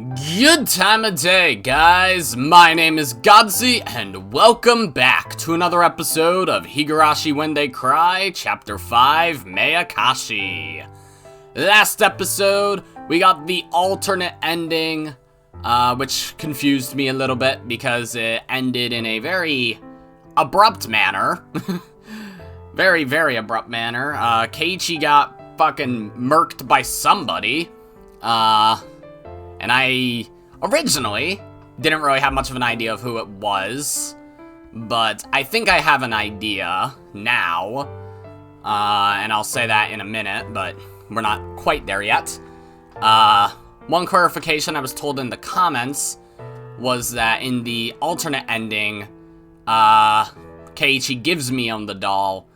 Good time of day, guys. My name is Godzi, and welcome back to another episode of Higurashi When They Cry, Chapter 5, Meakashi. Last episode, we got the alternate ending, which confused me a little bit because it ended in a very abrupt manner. Very, very abrupt manner. Keiichi got fucking murked by somebody. And I originally didn't really have much of an idea of who it was, but I think I have an idea now, and I'll say that in a minute, but we're not quite there yet. One clarification I was told in the comments was that in the alternate ending, Keiichi gives Mion the doll,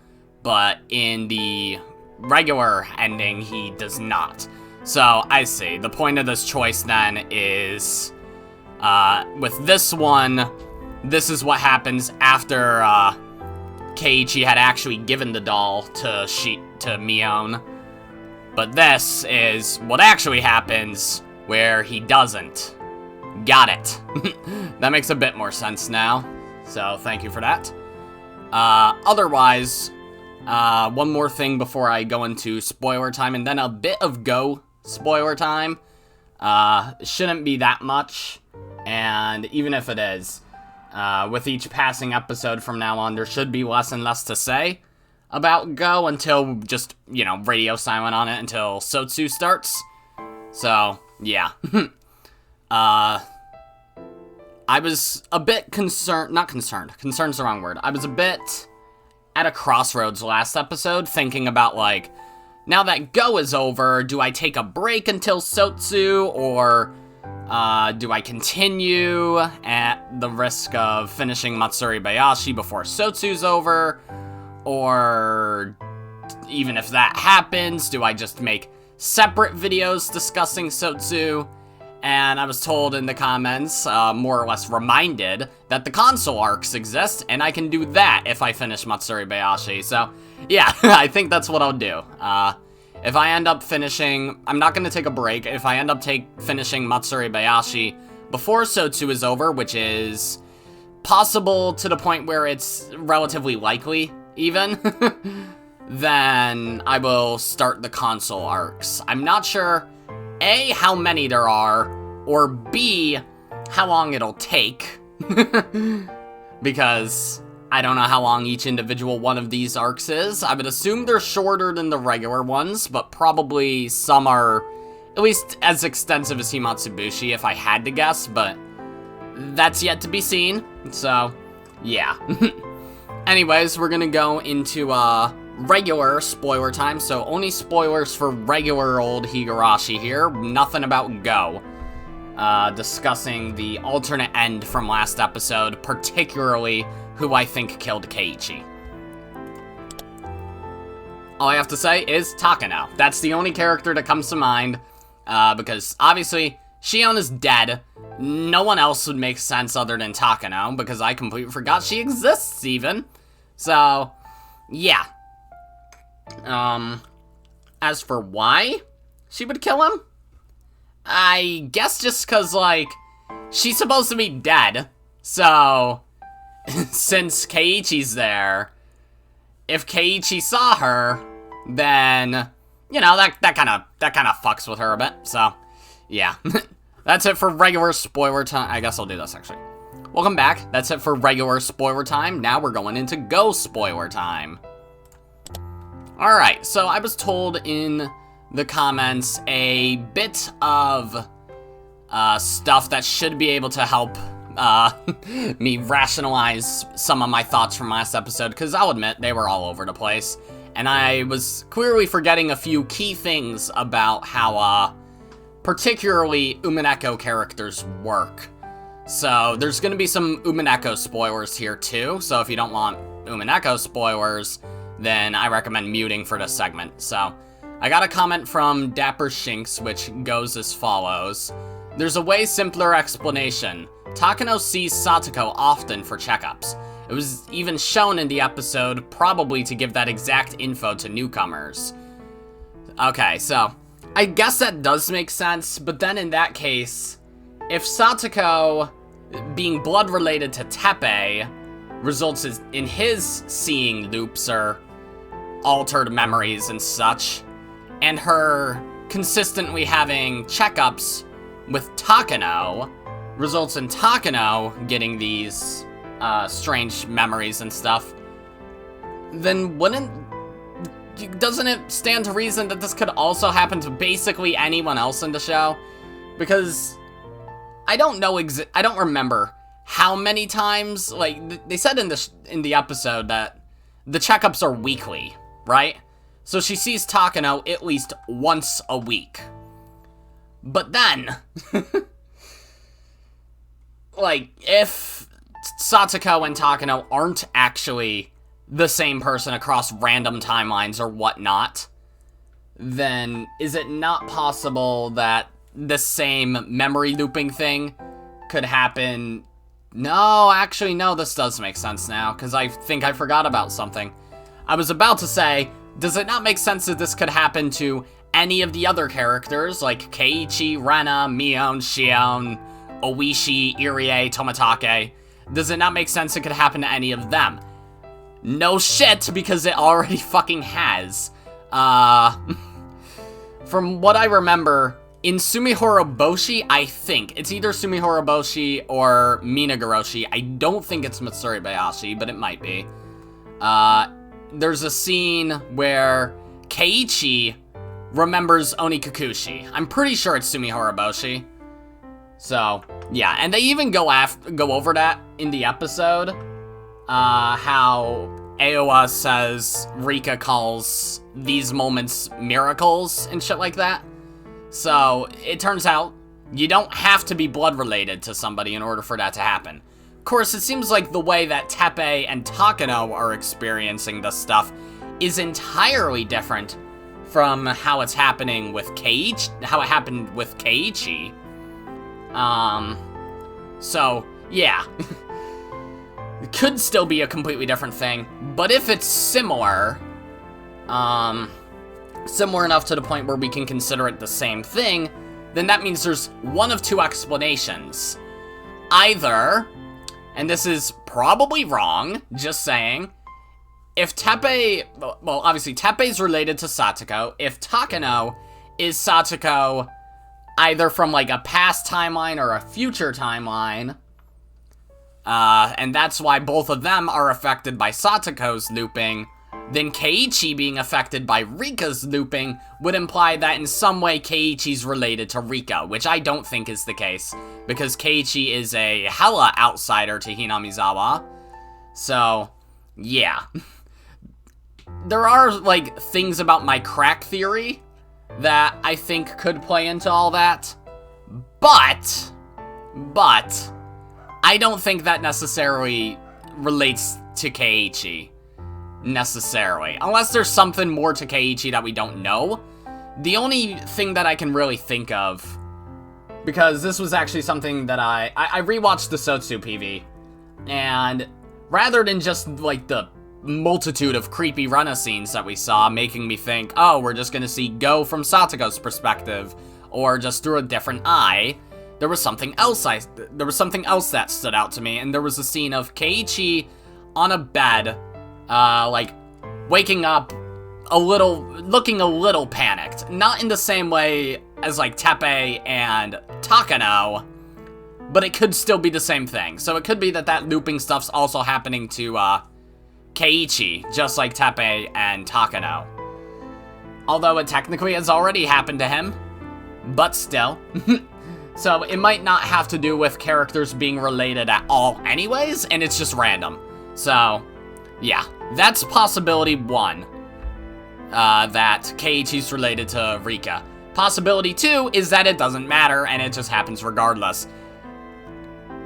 but in the regular ending, he does not. So, I see. The point of this choice, then, is, with this one, this is what happens after, Keiichi had actually given the doll to Mion. But this is what actually happens where he doesn't. Got it. That makes a bit more sense now. So, thank you for that. Otherwise, one more thing before I go into spoiler time, and then a bit of Go spoiler time. Shouldn't be that much, and even if it is, with each passing episode from now on, there should be less and less to say about Go until just, radio silent on it until Sotsu starts. So, yeah. I was a bit concerned's the wrong word. I was a bit at a crossroads last episode, thinking about, now that Go is over, do I take a break until Sotsu, or do I continue at the risk of finishing Matsuri Bayashi before Sotsu's over? Or even if that happens, do I just make separate videos discussing Sotsu? And I was told in the comments, more or less reminded, that the console arcs exist, and I can do that if I finish Matsuri Bayashi. So, yeah, I think that's what I'll do. If I end up finishing, I'm not going to take a break. If I end up finishing Matsuri Bayashi before Sotsu is over, which is possible to the point where it's relatively likely, even, then I will start the console arcs. I'm not sure, A, how many there are, or B, how long it'll take, because I don't know how long each individual one of these arcs is. I would assume they're shorter than the regular ones, but probably some are at least as extensive as Himatsubushi, if I had to guess, but that's yet to be seen, so yeah. Anyways, we're gonna go into, regular spoiler time, so only spoilers for regular old Higurashi here, nothing about Go. Discussing the alternate end from last episode, particularly who I think killed Keiichi. All I have to say is Takano. That's the only character that comes to mind, because obviously Shion is dead. No one else would make sense other than Takano, because I completely forgot she exists even. So, yeah. As for why she would kill him, I guess just cause, she's supposed to be dead, so since Keiichi's there, if Keiichi saw her, then, that kind of fucks with her a bit, so, yeah. That's it for regular spoiler time. I guess I'll do this, actually. Welcome back. That's it for regular spoiler time. Now we're going into Go spoiler time. Alright, so I was told in the comments a bit of stuff that should be able to help me rationalize some of my thoughts from last episode, because I'll admit, they were all over the place, and I was clearly forgetting a few key things about how, particularly Umineko characters work. So, there's gonna be some Umineko spoilers here too, so if you don't want Umineko spoilers, then I recommend muting for this segment. So, I got a comment from Dapper Shinx, which goes as follows. There's a way simpler explanation. Takano sees Satoko often for checkups. It was even shown in the episode, probably to give that exact info to newcomers. Okay, so I guess that does make sense, but then in that case, if Satoko being blood related to Teppei results in his seeing loops or altered memories and such, and her consistently having checkups with Takano results in Takano getting these strange memories and stuff, then doesn't it stand to reason that this could also happen to basically anyone else in the show? Because I don't remember how many times, like, they said in the episode that the checkups are weekly, right? So she sees Takano at least once a week. But then, like, if Satoko and Takano aren't actually the same person across random timelines or whatnot, then is it not possible that the same memory looping thing could happen? No, actually, no, this does make sense now, because I think I forgot about something. I was about to say, does it not make sense that this could happen to any of the other characters, like Keiichi, Rena, Mion, Shion, Oishi, Irie, Tomatake? Does it not make sense it could happen to any of them? No shit, because it already fucking has. From what I remember, in Sumihoroboshi, I think, it's either Sumihoroboshi or Minagoroshi. I don't think it's Matsuribayashi, but it might be. There's a scene where Keiichi remembers Onikakushi. I'm pretty sure it's Sumihoroboshi. So, yeah, and they even go over that in the episode. How Aowa says Rika calls these moments miracles and shit like that. So, it turns out, you don't have to be blood related to somebody in order for that to happen. Of course, it seems like the way that Teppei and Takano are experiencing this stuff is entirely different from how it's happening with how it happened with Keiichi. So, yeah. It could still be a completely different thing, but if it's similar, similar enough to the point where we can consider it the same thing, then that means there's one of two explanations. Either, and this is probably wrong, just saying, if Teppei, well, obviously Teppei's related to Satoko, if Takano is Satoko either from, like, a past timeline or a future timeline, and that's why both of them are affected by Satoko's looping, then Keiichi being affected by Rika's looping would imply that in some way Keiichi's related to Rika, which I don't think is the case, because Keiichi is a hella outsider to Hinamizawa. So, yeah. There are, like, things about my crack theory that I think could play into all that, but, I don't think that necessarily relates to Keiichi. Necessarily. Unless there's something more to Keiichi that we don't know. The only thing that I can really think of, because this was actually something that I rewatched the Sotsu PV, and rather than just, like, the multitude of creepy Rena scenes that we saw making me think, oh, we're just gonna see Go from Satoko's perspective, or just through a different eye, there was something else that stood out to me, and there was a scene of Keiichi on a bed, like, waking up looking a little panicked. Not in the same way as, like, Teppei and Takano, but it could still be the same thing. So it could be that looping stuff's also happening to, Keiichi, just like Teppei and Takano. Although it technically has already happened to him, but still. So it might not have to do with characters being related at all anyways, and it's just random. So, yeah, that's possibility one, that Keiichi's related to Rika. Possibility two is that it doesn't matter, and it just happens regardless.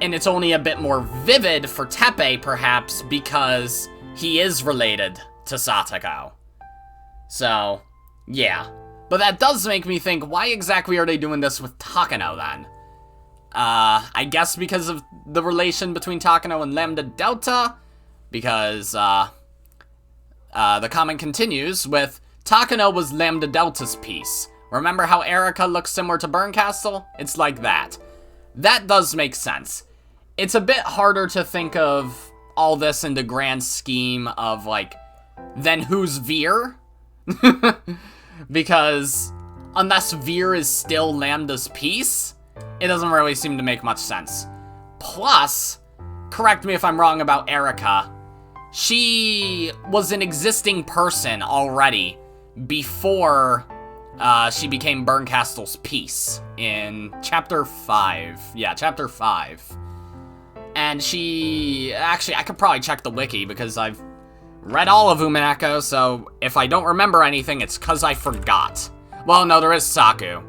And it's only a bit more vivid for Teppei, perhaps, because he is related to Satoko. So, yeah. But that does make me think, why exactly are they doing this with Takano, then? I guess because of the relation between Takano and Lambda Delta, because, the comment continues with, Takano was Lambda Delta's piece. Remember how Erika looks similar to Burncastle? It's like that. that does make sense. It's a bit harder to think of all this in the grand scheme of, like, then who's Veer? Because unless Veer is still Lambda's piece, it doesn't really seem to make much sense. Plus, correct me if I'm wrong about Erika, she was an existing person already before she became Bernkastel's piece in Chapter 5. Yeah, Chapter 5. And she... Actually, I could probably check the wiki because I've read all of Umineko, so if I don't remember anything, it's because I forgot. Well, no, there is Saku.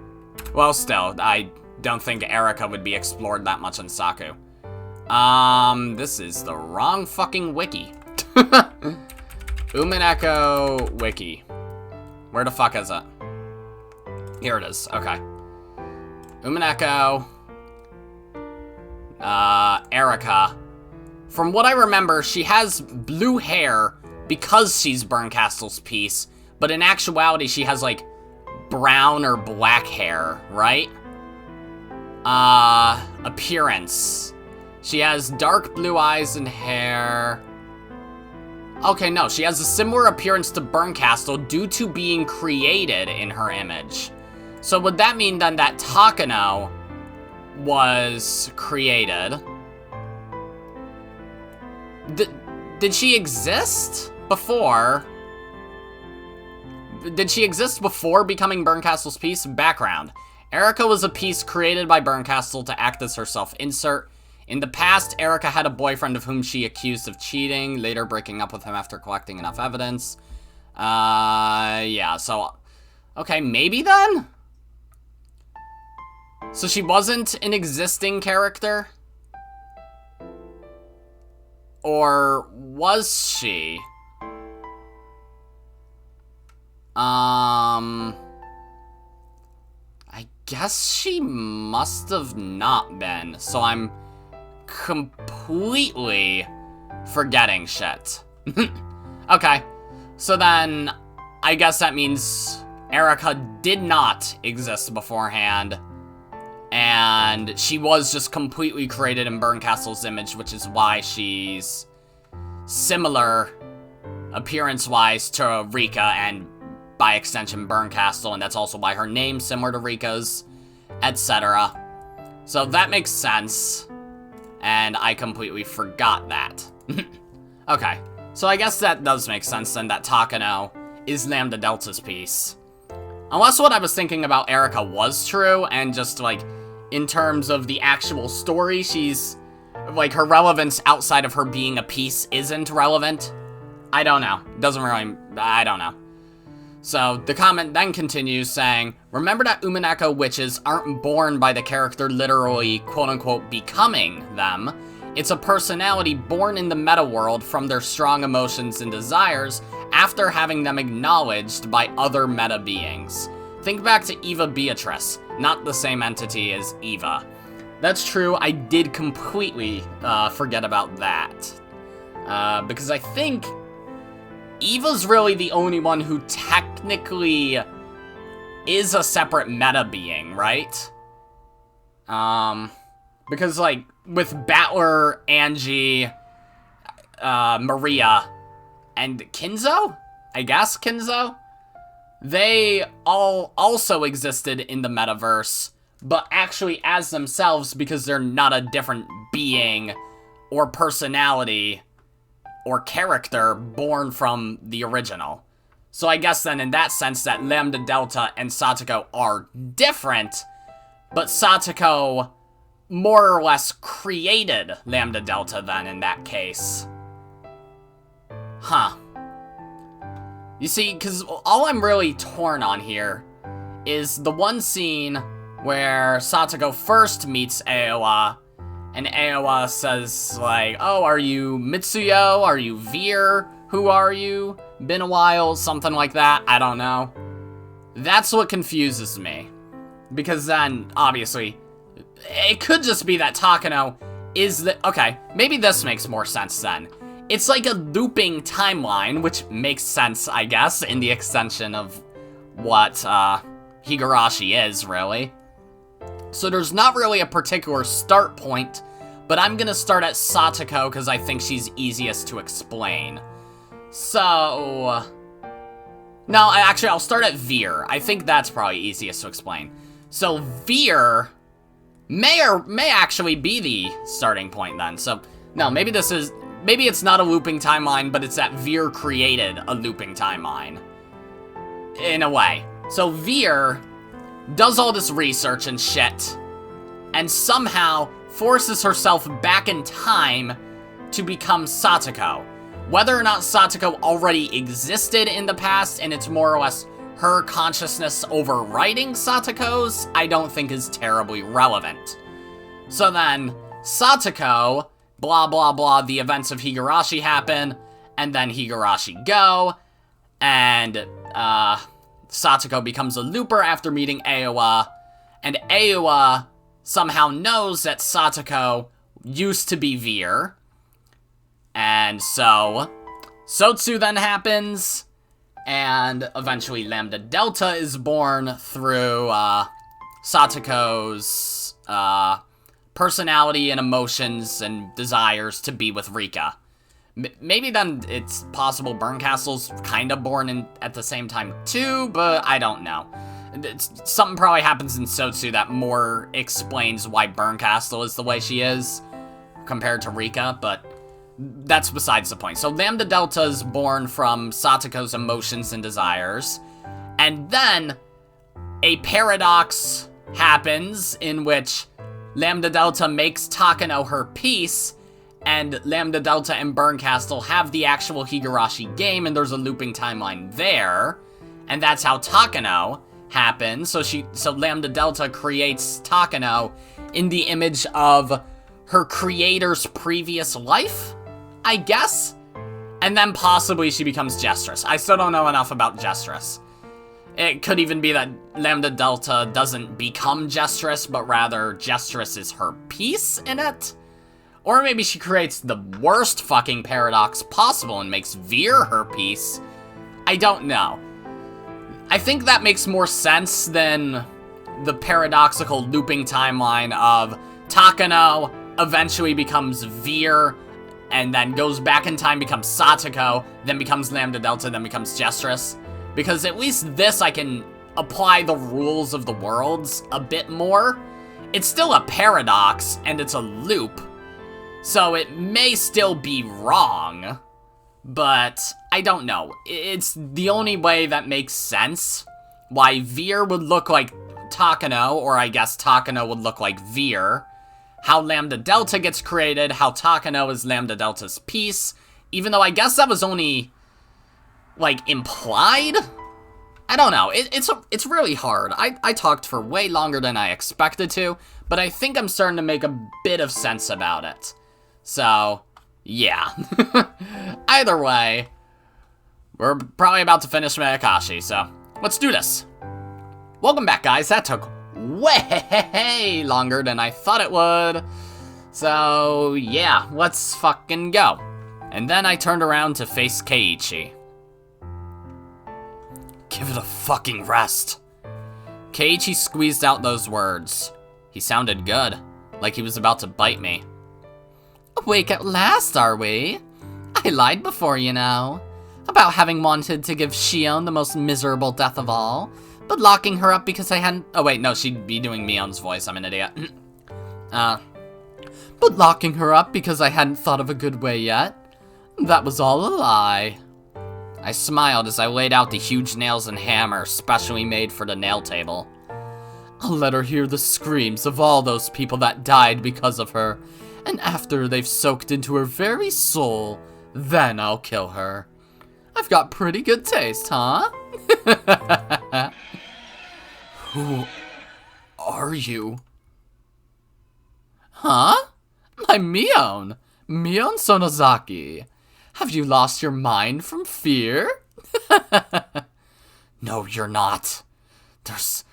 Well, still, I don't think Erika would be explored that much in Saku. This is the wrong fucking wiki. Umineko wiki. Where the fuck is it? Here it is, okay. Umineko. Erika. From what I remember, she has blue hair because she's Bernkastel's piece, but in actuality, she has, like, brown or black hair, right? Appearance. She has dark blue eyes and hair. Okay, no, she has a similar appearance to Bernkastel due to being created in her image. So would that mean then that Takano was created? Did she exist before? Did she exist before becoming Bernkastel's piece? Background. Erika was a piece created by Bernkastel to act as her self-insert. In the past, Erika had a boyfriend of whom she accused of cheating, later breaking up with him after collecting enough evidence. Yeah, so... Okay, maybe then? So she wasn't an existing character? Or was she? I guess she must have not been, so I'm completely forgetting shit. Okay, so then I guess that means Erika did not exist beforehand, and she was just completely created in Bernkastel's image, which is why she's similar appearance-wise to Rika and by extension Bernkastel, and that's also why her name's similar to Rika's, etc. So that makes sense, and I completely forgot that. Okay, so I guess that does make sense then, that Takano is Lambda Delta's piece. Unless what I was thinking about Erika was true, and just, like, in terms of the actual story, she's, like, her relevance outside of her being a piece isn't relevant. I don't know. Doesn't really, I don't know. So, the comment then continues saying, remember that Umineko witches aren't born by the character literally, quote-unquote, becoming them. It's a personality born in the meta world from their strong emotions and desires after having them acknowledged by other meta beings. Think back to Eva Beatrice, not the same entity as Eva. That's true, I did completely forget about that. Because I think Eva's really the only one who technically is a separate meta being, right? Because, like, with Battler, Angie, Maria, and Kinzo? I guess Kinzo? They all also existed in the metaverse, but actually as themselves because they're not a different being or personality or character born from the original. So I guess then in that sense that Lambda Delta and Satoko are different, but Satoko more or less created Lambda Delta then in that case. Huh. You see, because all I'm really torn on here is the one scene where Satoko first meets Aowa, and Aowa says, like, oh, are you Mitsuyo? Are you Veer? Who are you? Been a while? Something like that. I don't know. That's what confuses me. Because then, obviously, it could just be that Takano is the... Okay, maybe this makes more sense then. It's like a looping timeline, which makes sense, I guess, in the extension of what Higurashi is, really. So there's not really a particular start point, but I'm gonna start at Satoko because I think she's easiest to explain. So... No, actually, I'll start at Veer. I think that's probably easiest to explain. So Veer may actually be the starting point then. So, no, maybe it's not a looping timeline, but it's that Veer created a looping timeline. In a way. So Veer does all this research and shit, and somehow forces herself back in time to become Satoko. Whether or not Satoko already existed in the past and it's more or less her consciousness overriding Satoko's, I don't think is terribly relevant. So then, Satoko, blah blah blah, the events of Higurashi happen, and then Higurashi go, and Satoko becomes a looper after meeting Aowa, and Aowa somehow knows that Satoko used to be Veer, and so Sotsu then happens, and eventually Lambda Delta is born through Satoko's personality and emotions and desires to be with Rika. Maybe then it's possible Burncastle's kind of born at the same time too, but I don't know. Something probably happens in Sotsu that more explains why Burncastle is the way she is compared to Rika, but that's besides the point. So Lambda Delta is born from Satoko's emotions and desires, and then a paradox happens in which Lambda Delta makes Takano her piece, and Lambda Delta and Burncastle have the actual Higurashi game, and there's a looping timeline there, and that's how Takano happens. So Lambda Delta creates Takano in the image of her creator's previous life, I guess? And then possibly she becomes Gestress. I still don't know enough about Gestress. It could even be that Lambda Delta doesn't become Gestress, but rather Gestress is her piece in it? Or maybe she creates the worst fucking paradox possible and makes Veer her piece. I don't know. I think that makes more sense than the paradoxical looping timeline of Takano eventually becomes Veer, and then goes back in time, becomes Satoko, then becomes Lambda Delta, then becomes Gestress. Because at least this I can apply the rules of the worlds a bit more. It's still a paradox, and it's a loop, so it may still be wrong, but I don't know. It's the only way that makes sense why Veer would look like Takano, or I guess Takano would look like Veer, how Lambda Delta gets created, how Takano is Lambda Delta's piece, even though I guess that was only, like, implied? I don't know. It's really hard. I talked for way longer than I expected to, but I think I'm starting to make a bit of sense about it. So, yeah. Either way, we're probably about to finish Meakashi, so let's do this. Welcome back, guys. That took way longer than I thought it would. So, yeah, let's fucking go. And then I turned around to face Keiichi. Give it a fucking rest. Keiichi squeezed out those words. He sounded good, like he was about to bite me. Awake at last, are we? I lied before, you know, about having wanted to give Shion the most miserable death of all, but locking her up because I hadn't... Oh wait, no, she'd be doing Mion's voice, I'm an idiot. But locking her up because I hadn't thought of a good way yet. That was all a lie. I smiled as I laid out the huge nails and hammer specially made for the nail table. I'll let her hear the screams of all those people that died because of her, and after they've soaked into her very soul, then I'll kill her. I've got pretty good taste, huh? Who are you? Huh? I'm Mion. Mion Sonozaki. Have you lost your mind from fear? No, you're not. There's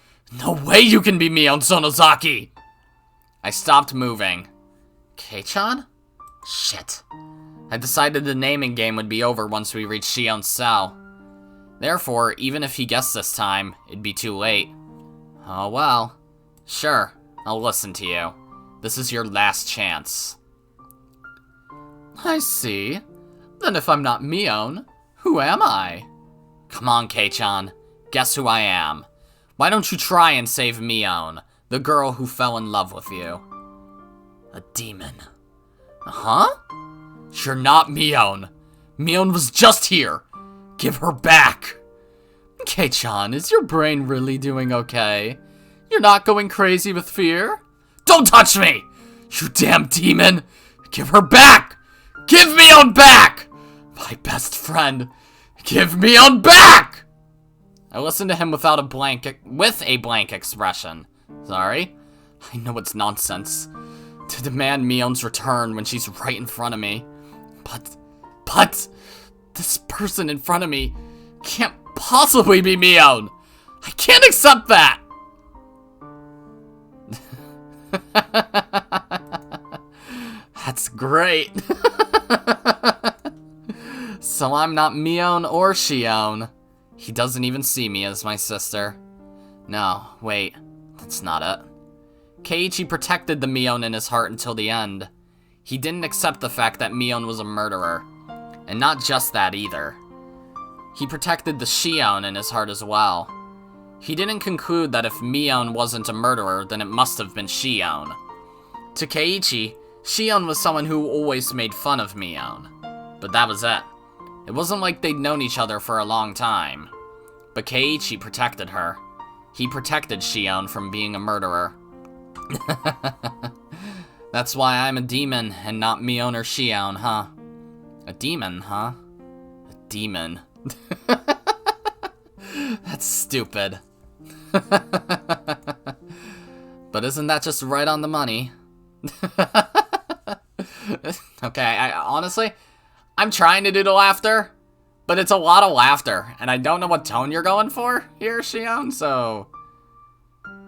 no way you can be Mion Sonozaki! I stopped moving. Kei-chan? Shit. I decided the naming game would be over once we reached Shion's cell. Therefore, even if he guessed this time, it'd be too late. Oh well. Sure, I'll listen to you. This is your last chance. I see. Then if I'm not Mion, who am I? Come on, Kei-chan. Guess who I am. Why don't you try and save Mion, the girl who fell in love with you? A demon. Huh? You're not Mion. Mion was just here. Give her back. Kei-chan, is your brain really doing okay? You're not going crazy with fear? Don't touch me! You damn demon! Give her back! Give Mion back! My best friend, give Mion back! I listened to him with a blank expression. Sorry. I know it's nonsense to demand Mion's return when she's right in front of me. But, this person in front of me can't possibly be Mion. I can't accept that. That's great. So I'm not Mion or Shion. He doesn't even see me as my sister. No, wait, that's not it. Keiichi protected the Mion in his heart until the end. He didn't accept the fact that Mion was a murderer. And not just that either. He protected the Shion in his heart as well. He didn't conclude that if Mion wasn't a murderer, then it must have been Shion. To Keiichi, Shion was someone who always made fun of Mion. But that was it. It wasn't like they'd known each other for a long time. But Keiichi protected her. He protected Shion from being a murderer. That's why I'm a demon and not Mion or Shion, huh? A demon, huh? A demon. That's stupid. But isn't that just right on the money? Okay, honestly, I'm trying to do the laughter, but it's a lot of laughter, and I don't know what tone you're going for here, Shion, so...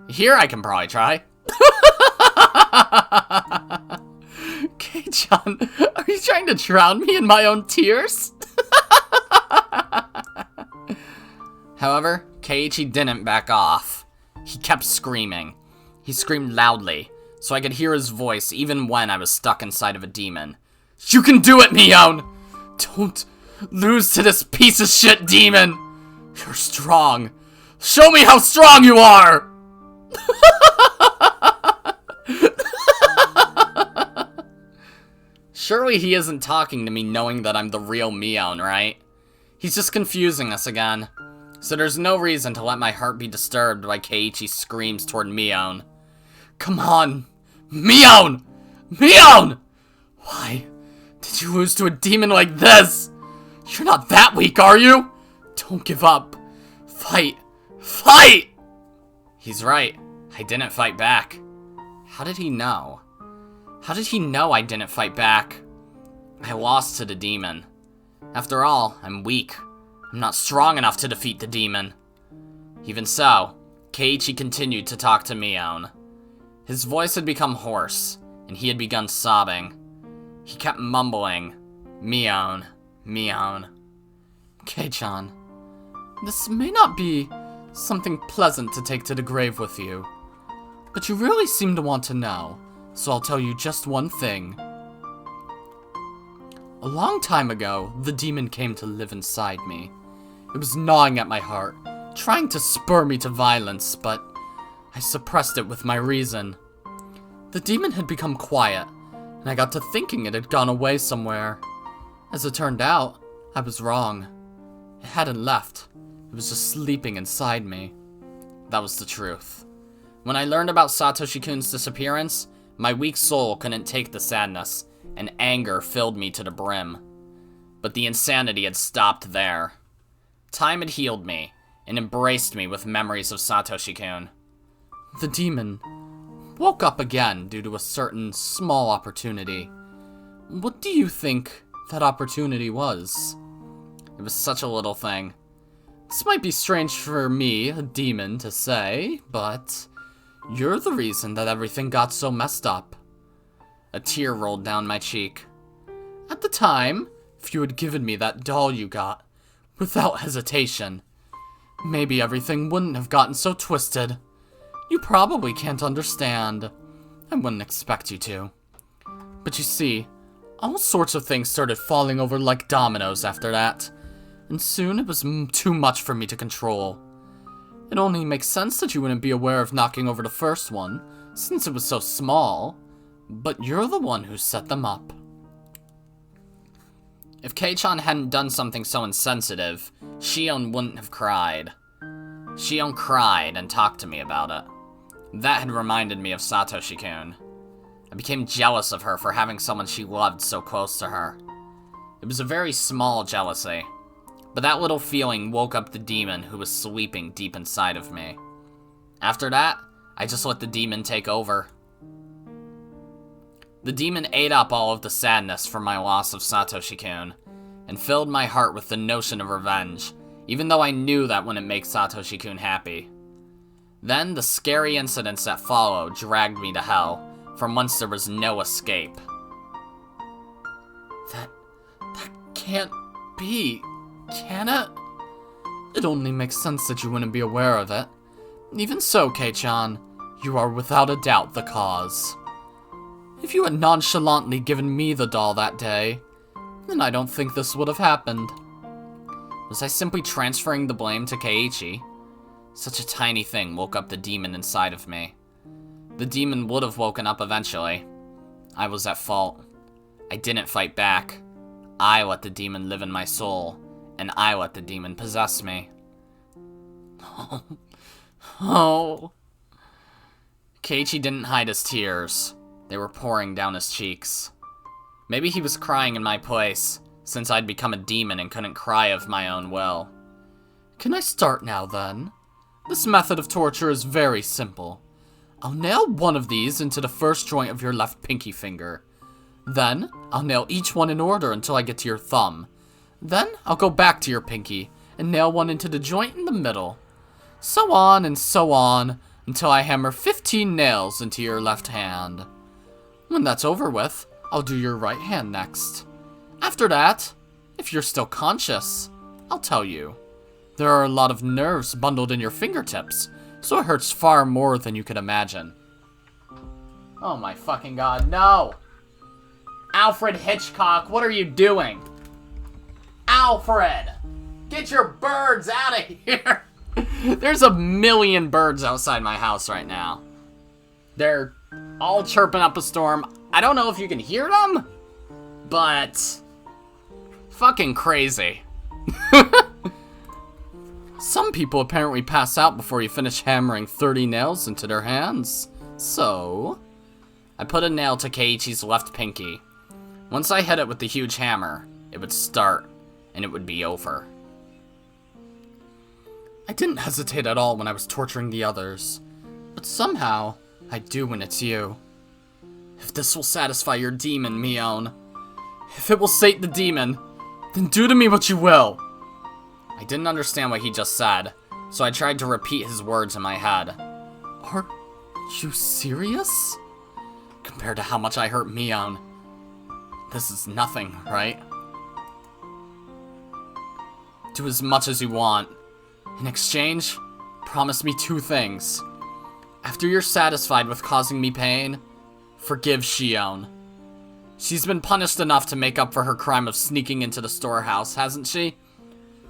Here I can probably try. Kei-chan, are you trying to drown me in my own tears? However, Keiichi didn't back off. He kept screaming. He screamed loudly, so I could hear his voice even when I was stuck inside of a demon. You can do it, Mion! Don't lose to this piece of shit demon! You're strong. Show me how strong you are! Surely he isn't talking to me knowing that I'm the real Mion, right? He's just confusing us again. So there's no reason to let my heart be disturbed by Keiichi screams toward Mion. Come on! Mion! Mion! Why did you lose to a demon like this? You're not that weak, are you? Don't give up. Fight. Fight! He's right. I didn't fight back. How did he know? How did he know I didn't fight back? I lost to the demon. After all, I'm weak. I'm not strong enough to defeat the demon. Even so, Keiichi continued to talk to Mion. His voice had become hoarse, and he had begun sobbing. He kept mumbling, Mion, Mion. Kei-chan, this may not be something pleasant to take to the grave with you, but you really seem to want to know, so I'll tell you just one thing. A long time ago, the demon came to live inside me. It was gnawing at my heart, trying to spur me to violence, but I suppressed it with my reason. The demon had become quiet, and I got to thinking it had gone away somewhere. As it turned out, I was wrong. It hadn't left. It was just sleeping inside me. That was the truth. When I learned about Satoshi-kun's disappearance, my weak soul couldn't take the sadness, and anger filled me to the brim. But the insanity had stopped there. Time had healed me, and embraced me with memories of Satoshi-kun. The demon woke up again due to a certain small opportunity. What do you think that opportunity was? It was such a little thing. This might be strange for me, a demon, to say, but you're the reason that everything got so messed up. A tear rolled down my cheek. At the time, if you had given me that doll you got, without hesitation, maybe everything wouldn't have gotten so twisted. You probably can't understand. I wouldn't expect you to. But you see, all sorts of things started falling over like dominoes after that. And soon it was too much for me to control. It only makes sense that you wouldn't be aware of knocking over the first one, since it was so small. But you're the one who set them up. If Kei-chan hadn't done something so insensitive, Shion wouldn't have cried. Shion cried and talked to me about it. That had reminded me of Satoshi-kun. I became jealous of her for having someone she loved so close to her. It was a very small jealousy, but that little feeling woke up the demon who was sleeping deep inside of me. After that, I just let the demon take over. The demon ate up all of the sadness from my loss of Satoshi-kun, and filled my heart with the notion of revenge, even though I knew that wouldn't make Satoshi-kun happy. Then, the scary incidents that followed dragged me to hell, from whence there was no escape. That can't be, can it? It only makes sense that you wouldn't be aware of it. Even so, Kei-chan, you are without a doubt the cause. If you had nonchalantly given me the doll that day, then I don't think this would have happened. Was I simply transferring the blame to Keiichi? Such a tiny thing woke up the demon inside of me. The demon would have woken up eventually. I was at fault. I didn't fight back. I let the demon live in my soul, and I let the demon possess me. Oh. Keiichi didn't hide his tears. They were pouring down his cheeks. Maybe he was crying in my place, since I'd become a demon and couldn't cry of my own will. Can I start now, then? This method of torture is very simple. I'll nail one of these into the first joint of your left pinky finger. Then, I'll nail each one in order until I get to your thumb. Then, I'll go back to your pinky and nail one into the joint in the middle. So on, until I hammer 15 nails into your left hand. When that's over with, I'll do your right hand next. After that, if you're still conscious, I'll tell you. There are a lot of nerves bundled in your fingertips, so it hurts far more than you could imagine. Oh my fucking god, no! Alfred Hitchcock, what are you doing? Alfred! Get your birds out of here! There's a million birds outside my house right now. They're all chirping up a storm. I don't know if you can hear them, but fucking crazy. Some people apparently pass out before you finish hammering 30 nails into their hands. So, I put a nail to Keiichi's left pinky. Once I hit it with the huge hammer, it would start, and it would be over. I didn't hesitate at all when I was torturing the others, but somehow, I do when it's you. If this will satisfy your demon, Mion, if it will sate the demon, then do to me what you will. I didn't understand what he just said, so I tried to repeat his words in my head. Are you serious? Compared to how much I hurt Mion, this is nothing, right? Do as much as you want. In exchange, promise me 2 things. After you're satisfied with causing me pain, forgive Shion. She's been punished enough to make up for her crime of sneaking into the storehouse, hasn't she?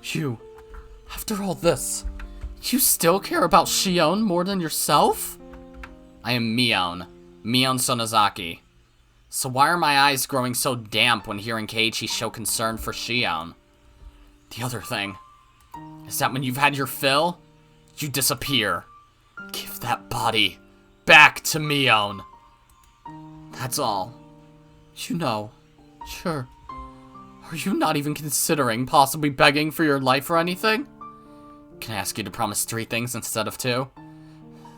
You, after all this, you still care about Shion more than yourself? I am Mion Sonozaki. So why are my eyes growing so damp when hearing Keiichi show concern for Shion? The other thing is that when you've had your fill, you disappear. Give that body back to Mion. That's all. You know, sure. Are you not even considering possibly begging for your life or anything? Can I ask you to promise 3 things instead of 2?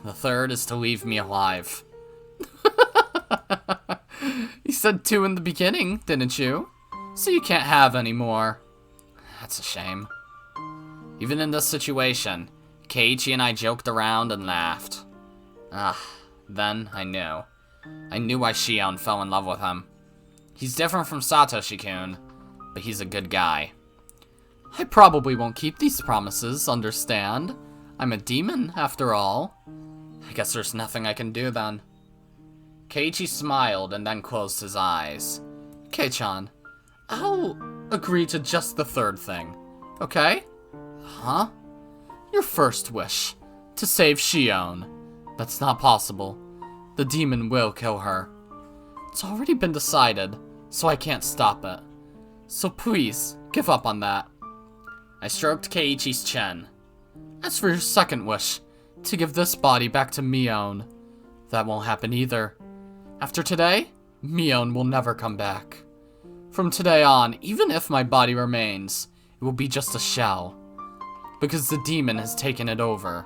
The third is to leave me alive. You said 2 in the beginning, didn't you? So you can't have any more. That's a shame. Even in this situation, Keiichi and I joked around and laughed. Then I knew. I knew why Shion fell in love with him. He's different from Satoshi-kun, but he's a good guy. I probably won't keep these promises, understand? I'm a demon, after all. I guess there's nothing I can do then. Keiichi smiled and then closed his eyes. Kei-chan, I'll agree to just the third thing, okay? Huh? Your first wish, to save Shion. That's not possible. The demon will kill her. It's already been decided, so I can't stop it. So please, give up on that. I stroked Keiichi's chin. As for your second wish, to give this body back to Mion, that won't happen either. After today, Mion will never come back. From today on, even if my body remains, it will be just a shell. Because the demon has taken it over.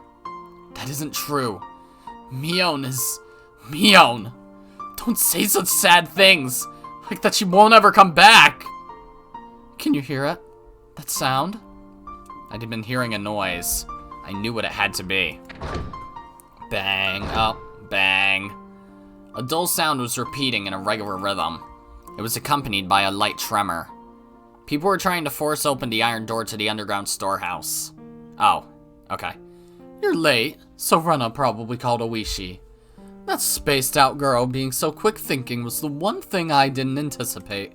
That isn't true. Mion is... Mion! Don't say such sad things! Like that she won't ever come back! Can you hear it? That sound? I'd been hearing a noise. I knew what it had to be. Bang, up, bang. A dull sound was repeating in a regular rhythm. It was accompanied by a light tremor. People were trying to force open the iron door to the underground storehouse. Oh, okay. You're late, so Rena probably called Oishi. That spaced-out girl being so quick-thinking was the one thing I didn't anticipate.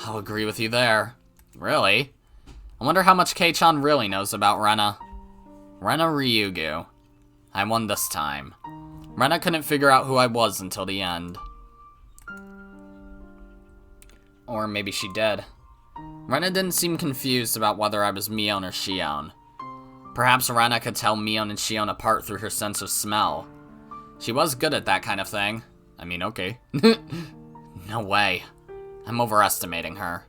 I'll agree with you there. Really? I wonder how much Kei-chan really knows about Rena. Rena Ryugu. I won this time. Rena couldn't figure out who I was until the end. Or maybe she did. Rena didn't seem confused about whether I was Mion or Shion. Perhaps Rena could tell Mion and Shion apart through her sense of smell. She was good at that kind of thing. I mean, okay. No way. I'm overestimating her.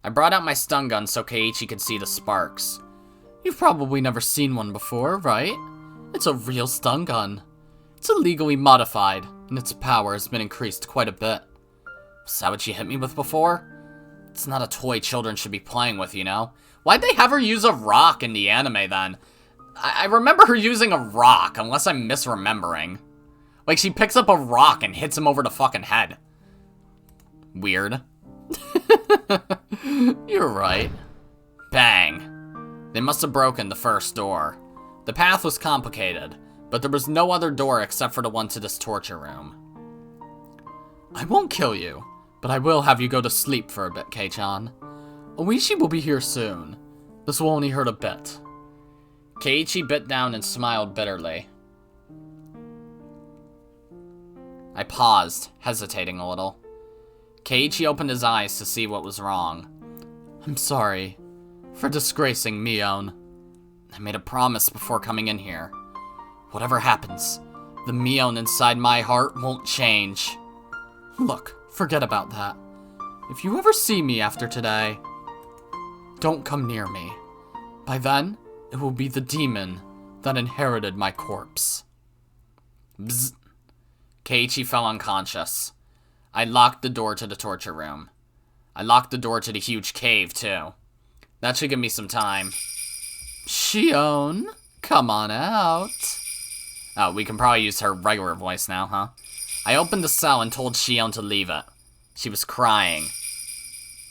I brought out my stun gun so Keiichi could see the sparks. You've probably never seen one before, right? It's a real stun gun. It's illegally modified, and its power has been increased quite a bit. Is that what you hit me with before? It's not a toy children should be playing with, you know? Why'd they have her use a rock in the anime then? I remember her using a rock, unless I'm misremembering. Like, she picks up a rock and hits him over the fucking head. Weird. You're right. Bang. They must have broken the first door. The path was complicated, but there was no other door except for the one to this torture room. I won't kill you, but I will have you go to sleep for a bit, Kei-chan. Oishi will be here soon. This will only hurt a bit. Keiichi bit down and smiled bitterly. I paused, hesitating a little. Keiichi opened his eyes to see what was wrong. I'm sorry for disgracing Mion. I made a promise before coming in here. Whatever happens, the Mion inside my heart won't change. Look, forget about that. If you ever see me after today, don't come near me. By then, it will be the demon that inherited my corpse. Bzz. Keiichi fell unconscious. I locked the door to the torture room. I locked the door to the huge cave, too. That should give me some time. Shion, come on out. Oh, we can probably use her regular voice now, huh? I opened the cell and told Shion to leave it. She was crying.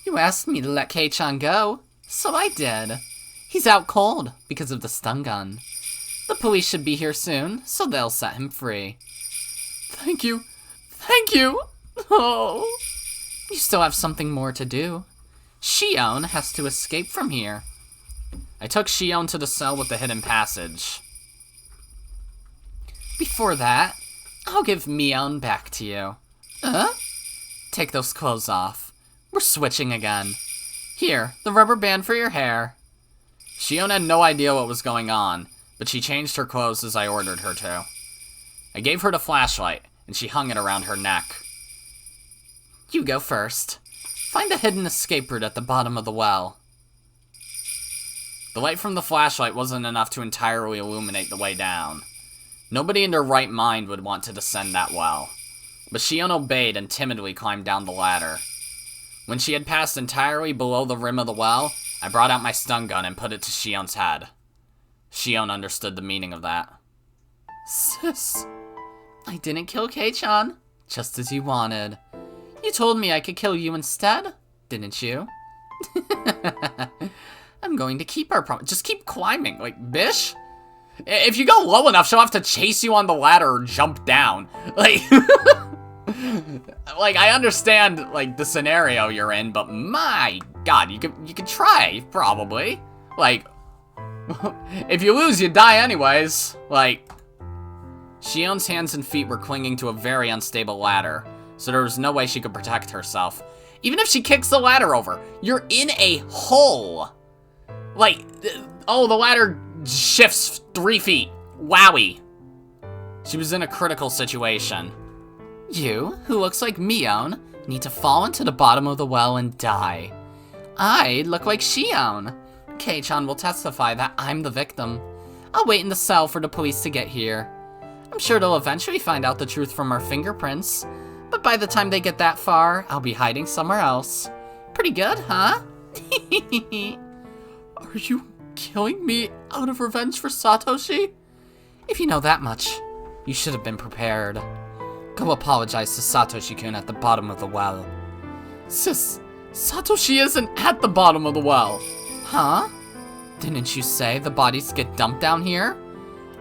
You asked me to let Kei-chan go, so I did. He's out cold because of the stun gun. The police should be here soon, so they'll set him free. Thank you. Thank you. Oh. You still have something more to do. Shion has to escape from here. I took Shion to the cell with the hidden passage. Before that, I'll give Mion back to you. Take those clothes off. We're switching again. Here, the rubber band for your hair. Shion had no idea what was going on, but she changed her clothes as I ordered her to. I gave her the flashlight, and she hung it around her neck. You go first. Find a hidden escape route at the bottom of the well. The light from the flashlight wasn't enough to entirely illuminate the way down. Nobody in their right mind would want to descend that well. But Shion obeyed and timidly climbed down the ladder. When she had passed entirely below the rim of the well, I brought out my stun gun and put it to Shion's head. Shion understood the meaning of that. Sis, I didn't kill Kei-chan, just as you wanted. You told me I could kill you instead, didn't you? I'm going to keep our promise. Just keep climbing, like, bish. If you go low enough, she'll have to chase you on the ladder or jump down. Like, like I understand like the scenario you're in, but my God, you could try probably. Like, if you lose, you die anyways. Like, Shion's hands and feet were clinging to a very unstable ladder, so there was no way she could protect herself. Even if she kicks the ladder over, you're in a hole. Like, oh, the ladder shifts 3 feet. Wowie. She was in a critical situation. You, who looks like Mion, need to fall into the bottom of the well and die. I look like Shion. Kei-chan will testify that I'm the victim. I'll wait in the cell for the police to get here. I'm sure they'll eventually find out the truth from our fingerprints, but by the time they get that far, I'll be hiding somewhere else. Pretty good, huh? Are you killing me out of revenge for Satoshi? If you know that much, you should have been prepared. Go apologize to Satoshi-kun at the bottom of the well. Sis, Satoshi isn't at the bottom of the well. Huh? Didn't you say the bodies get dumped down here?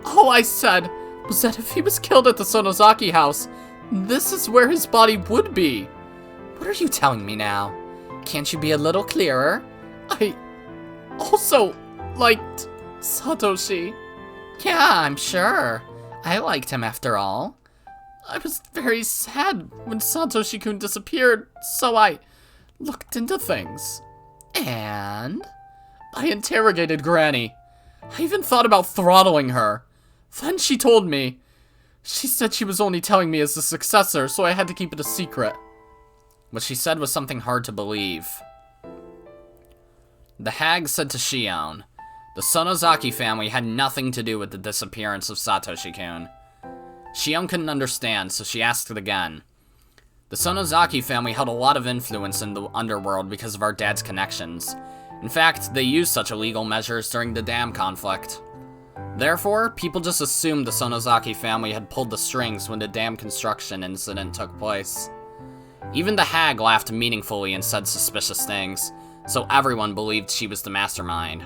All I said was that if he was killed at the Sonozaki house, this is where his body would be. What are you telling me now? Can't you be a little clearer? I also liked Satoshi. Yeah, I'm sure. I liked him after all. I was very sad when Satoshi-kun disappeared, so I looked into things. And I interrogated Granny. I even thought about throttling her. Then she told me. She said she was only telling me as the successor, so I had to keep it a secret. What she said was something hard to believe. The hag said to Shion, the Sonozaki family had nothing to do with the disappearance of Satoshi-kun. Shion couldn't understand, so she asked it again. The Sonozaki family held a lot of influence in the underworld because of our dad's connections. In fact, they used such illegal measures during the dam conflict. Therefore, people just assumed the Sonozaki family had pulled the strings when the dam construction incident took place. Even the hag laughed meaningfully and said suspicious things, so everyone believed she was the mastermind.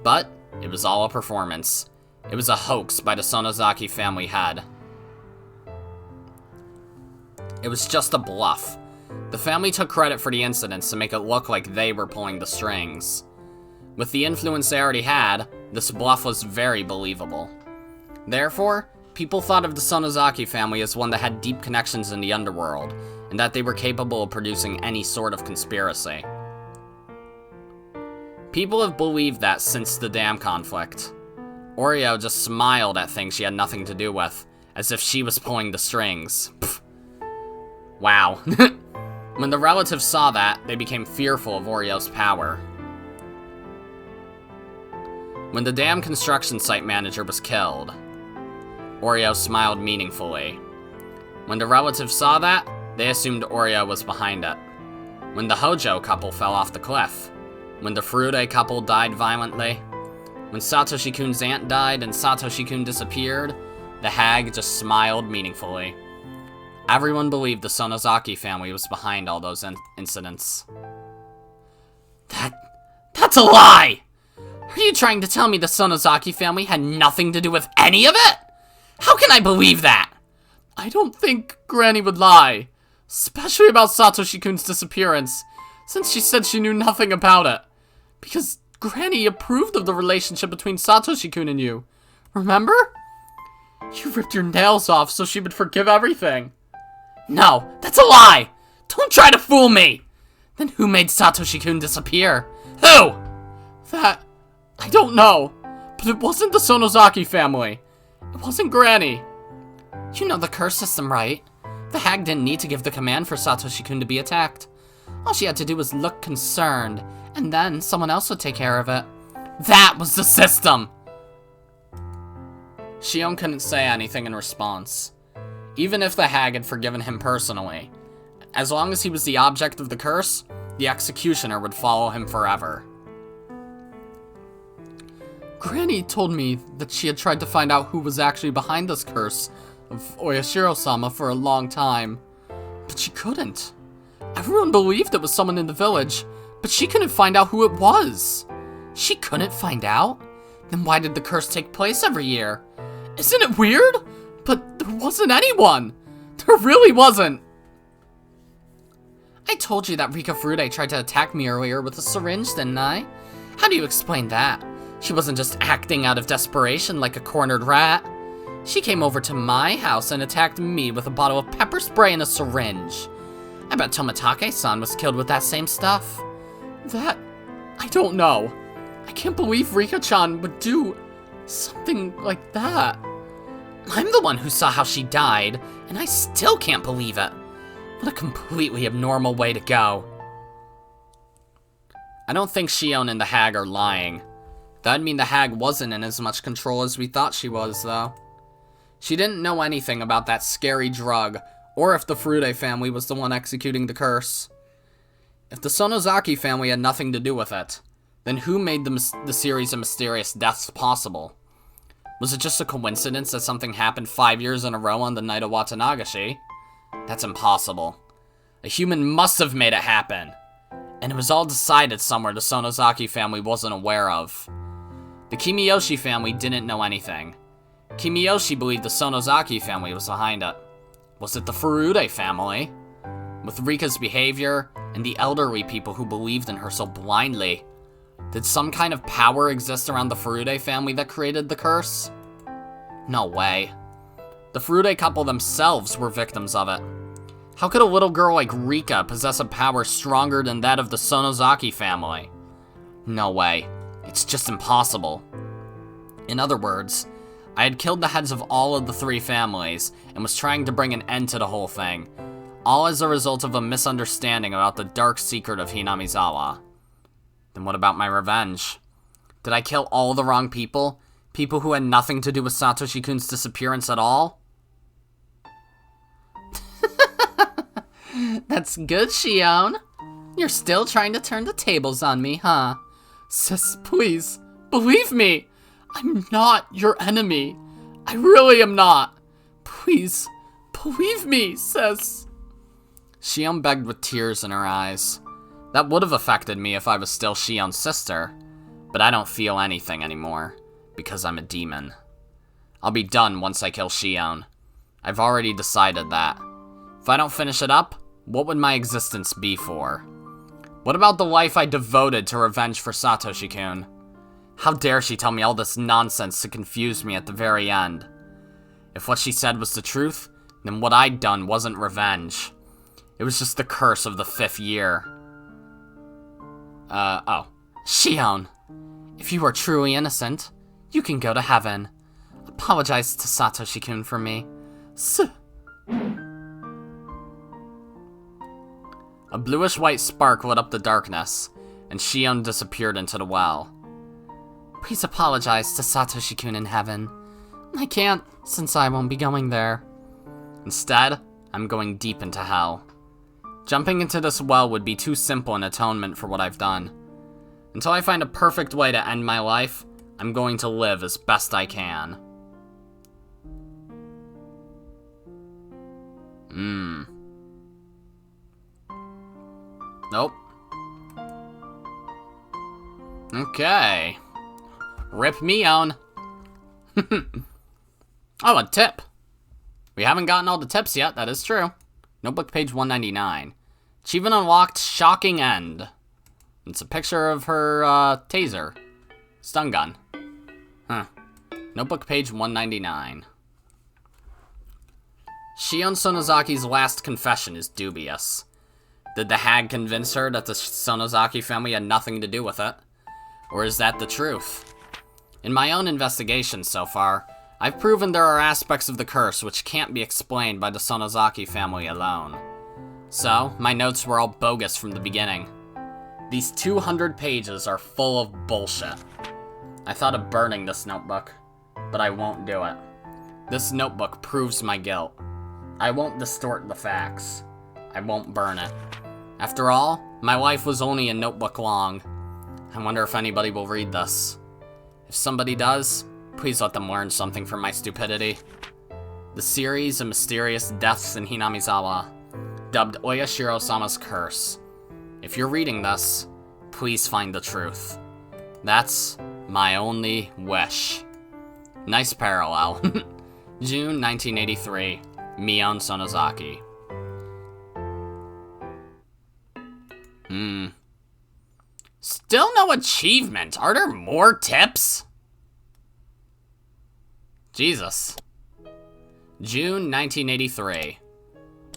But it was all a performance. It was a hoax by the Sonozaki family head. It was just a bluff. The family took credit for the incidents to make it look like they were pulling the strings. With the influence they already had, this bluff was very believable. Therefore, people thought of the Sonozaki family as one that had deep connections in the underworld, and that they were capable of producing any sort of conspiracy. People have believed that since the dam conflict. Oreo just smiled at things she had nothing to do with, as if she was pulling the strings. Pfft. Wow. When the relatives saw that, they became fearful of Oreo's power. When the dam construction site manager was killed, Oreo smiled meaningfully. When the relatives saw that, they assumed Oreo was behind it. When the Hojo couple fell off the cliff, when the Furude couple died violently, when Satoshi-kun's aunt died and Satoshi-kun disappeared, the hag just smiled meaningfully. Everyone believed the Sonozaki family was behind all those incidents. That's a lie! Are you trying to tell me the Sonozaki family had nothing to do with any of it? How can I believe that? I don't think Granny would lie. Especially about Satoshi-kun's disappearance, since she said she knew nothing about it. Because Granny approved of the relationship between Satoshi-kun and you. Remember? You ripped your nails off so she would forgive everything. No, that's a lie! Don't try to fool me! Then who made Satoshi-kun disappear? Who? That... I don't know. But it wasn't the Sonozaki family. It wasn't Granny. You know the curse system, right? The hag didn't need to give the command for Satoshi-kun to be attacked. All she had to do was look concerned, and then someone else would take care of it. That was the system! Shion couldn't say anything in response. Even if the hag had forgiven him personally, as long as he was the object of the curse, the executioner would follow him forever. Granny told me that she had tried to find out who was actually behind this curse of Oyashiro-sama for a long time, but she couldn't. Everyone believed it was someone in the village, but she couldn't find out who it was. She couldn't find out? Then why did the curse take place every year? Isn't it weird? But there wasn't anyone. There really wasn't. I told you that Rika Furude tried to attack me earlier with a syringe, didn't I? How do you explain that? She wasn't just acting out of desperation like a cornered rat. She came over to my house and attacked me with a bottle of pepper spray and a syringe. I bet Tomitake-san was killed with that same stuff. That... I don't know. I can't believe Rika-chan would do something like that. I'm the one who saw how she died, and I still can't believe it. What a completely abnormal way to go. I don't think Shion and the hag are lying. That'd mean the hag wasn't in as much control as we thought she was, though. She didn't know anything about that scary drug, or if the Furude family was the one executing the curse. If the Sonozaki family had nothing to do with it, then who made the series of mysterious deaths possible? Was it just a coincidence that something happened 5 years in a row on the night of Watanagashi? That's impossible. A human must have made it happen. And it was all decided somewhere the Sonozaki family wasn't aware of. The Kimiyoshi family didn't know anything. Kimiyoshi believed the Sonozaki family was behind it. Was it the Furude family? With Rika's behavior, and the elderly people who believed in her so blindly, did some kind of power exist around the Furude family that created the curse? No way. The Furude couple themselves were victims of it. How could a little girl like Rika possess a power stronger than that of the Sonozaki family? No way. It's just impossible. In other words, I had killed the heads of all of the 3 families and was trying to bring an end to the whole thing, all as a result of a misunderstanding about the dark secret of Hinamizawa. Then what about my revenge? Did I kill all the wrong people? People who had nothing to do with Satoshi-kun's disappearance at all? That's good, Shion. You're still trying to turn the tables on me, huh? Sis, please, believe me. I'm not your enemy. I really am not. Please, believe me, sis. Shion begged with tears in her eyes. That would have affected me if I was still Shion's sister, but I don't feel anything anymore, because I'm a demon. I'll be done once I kill Shion. I've already decided that. If I don't finish it up, what would my existence be for? What about the life I devoted to revenge for Satoshi-kun? How dare she tell me all this nonsense to confuse me at the very end? If what she said was the truth, then what I'd done wasn't revenge. It was just the curse of the 5th year. Oh. Shion, if you are truly innocent, you can go to heaven. Apologize to Satoshi-kun for me. A bluish-white spark lit up the darkness, and Shion disappeared into the well. Please apologize to Satoshi-kun in heaven. I can't, since I won't be going there. Instead, I'm going deep into hell. Jumping into this well would be too simple an atonement for what I've done. Until I find a perfect way to end my life, I'm going to live as best I can. Nope. Okay. Rip me on. Oh, a tip. We haven't gotten all the tips yet, that is true. Notebook page 199. Achievement unlocked, shocking end. It's a picture of her, taser. Stun gun. Huh. Notebook page 199. Shion Sonozaki's last confession is dubious. Did the hag convince her that the Sonozaki family had nothing to do with it? Or is that the truth? In my own investigation so far, I've proven there are aspects of the curse which can't be explained by the Sonozaki family alone. So, my notes were all bogus from the beginning. These 200 pages are full of bullshit. I thought of burning this notebook, but I won't do it. This notebook proves my guilt. I won't distort the facts. I won't burn it. After all, my life was only a notebook long. I wonder if anybody will read this. If somebody does, please let them learn something from my stupidity. The series of mysterious deaths in Hinamizawa, dubbed Oyashiro-sama's curse. If you're reading this, please find the truth. That's My only wish. Nice parallel. June 1983. Shion Sonozaki. Still no achievement. Are there more tips? Jesus. June 1983.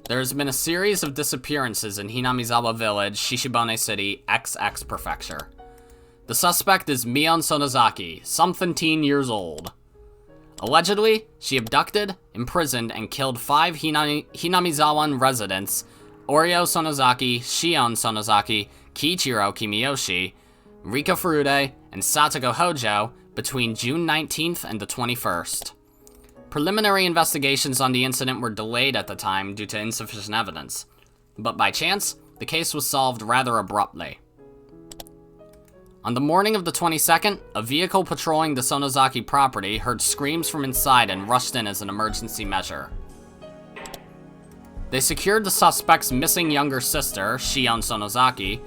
There has been a series of disappearances in Hinamizawa Village, Shishibane City, XX Prefecture. The suspect is Shion Sonozaki, something years old. Allegedly, she abducted, imprisoned, and killed 5 Hinamizawa residents, Oryo Sonozaki, Shion Sonozaki, Kiichiro Kimiyoshi, Rika Furude, and Satogo Hojo between June 19th and the 21st. Preliminary investigations on the incident were delayed at the time due to insufficient evidence, but by chance, the case was solved rather abruptly. On the morning of the 22nd, a vehicle patrolling the Sonozaki property heard screams from inside and rushed in as an emergency measure. They secured the suspect's missing younger sister, Shion Sonozaki,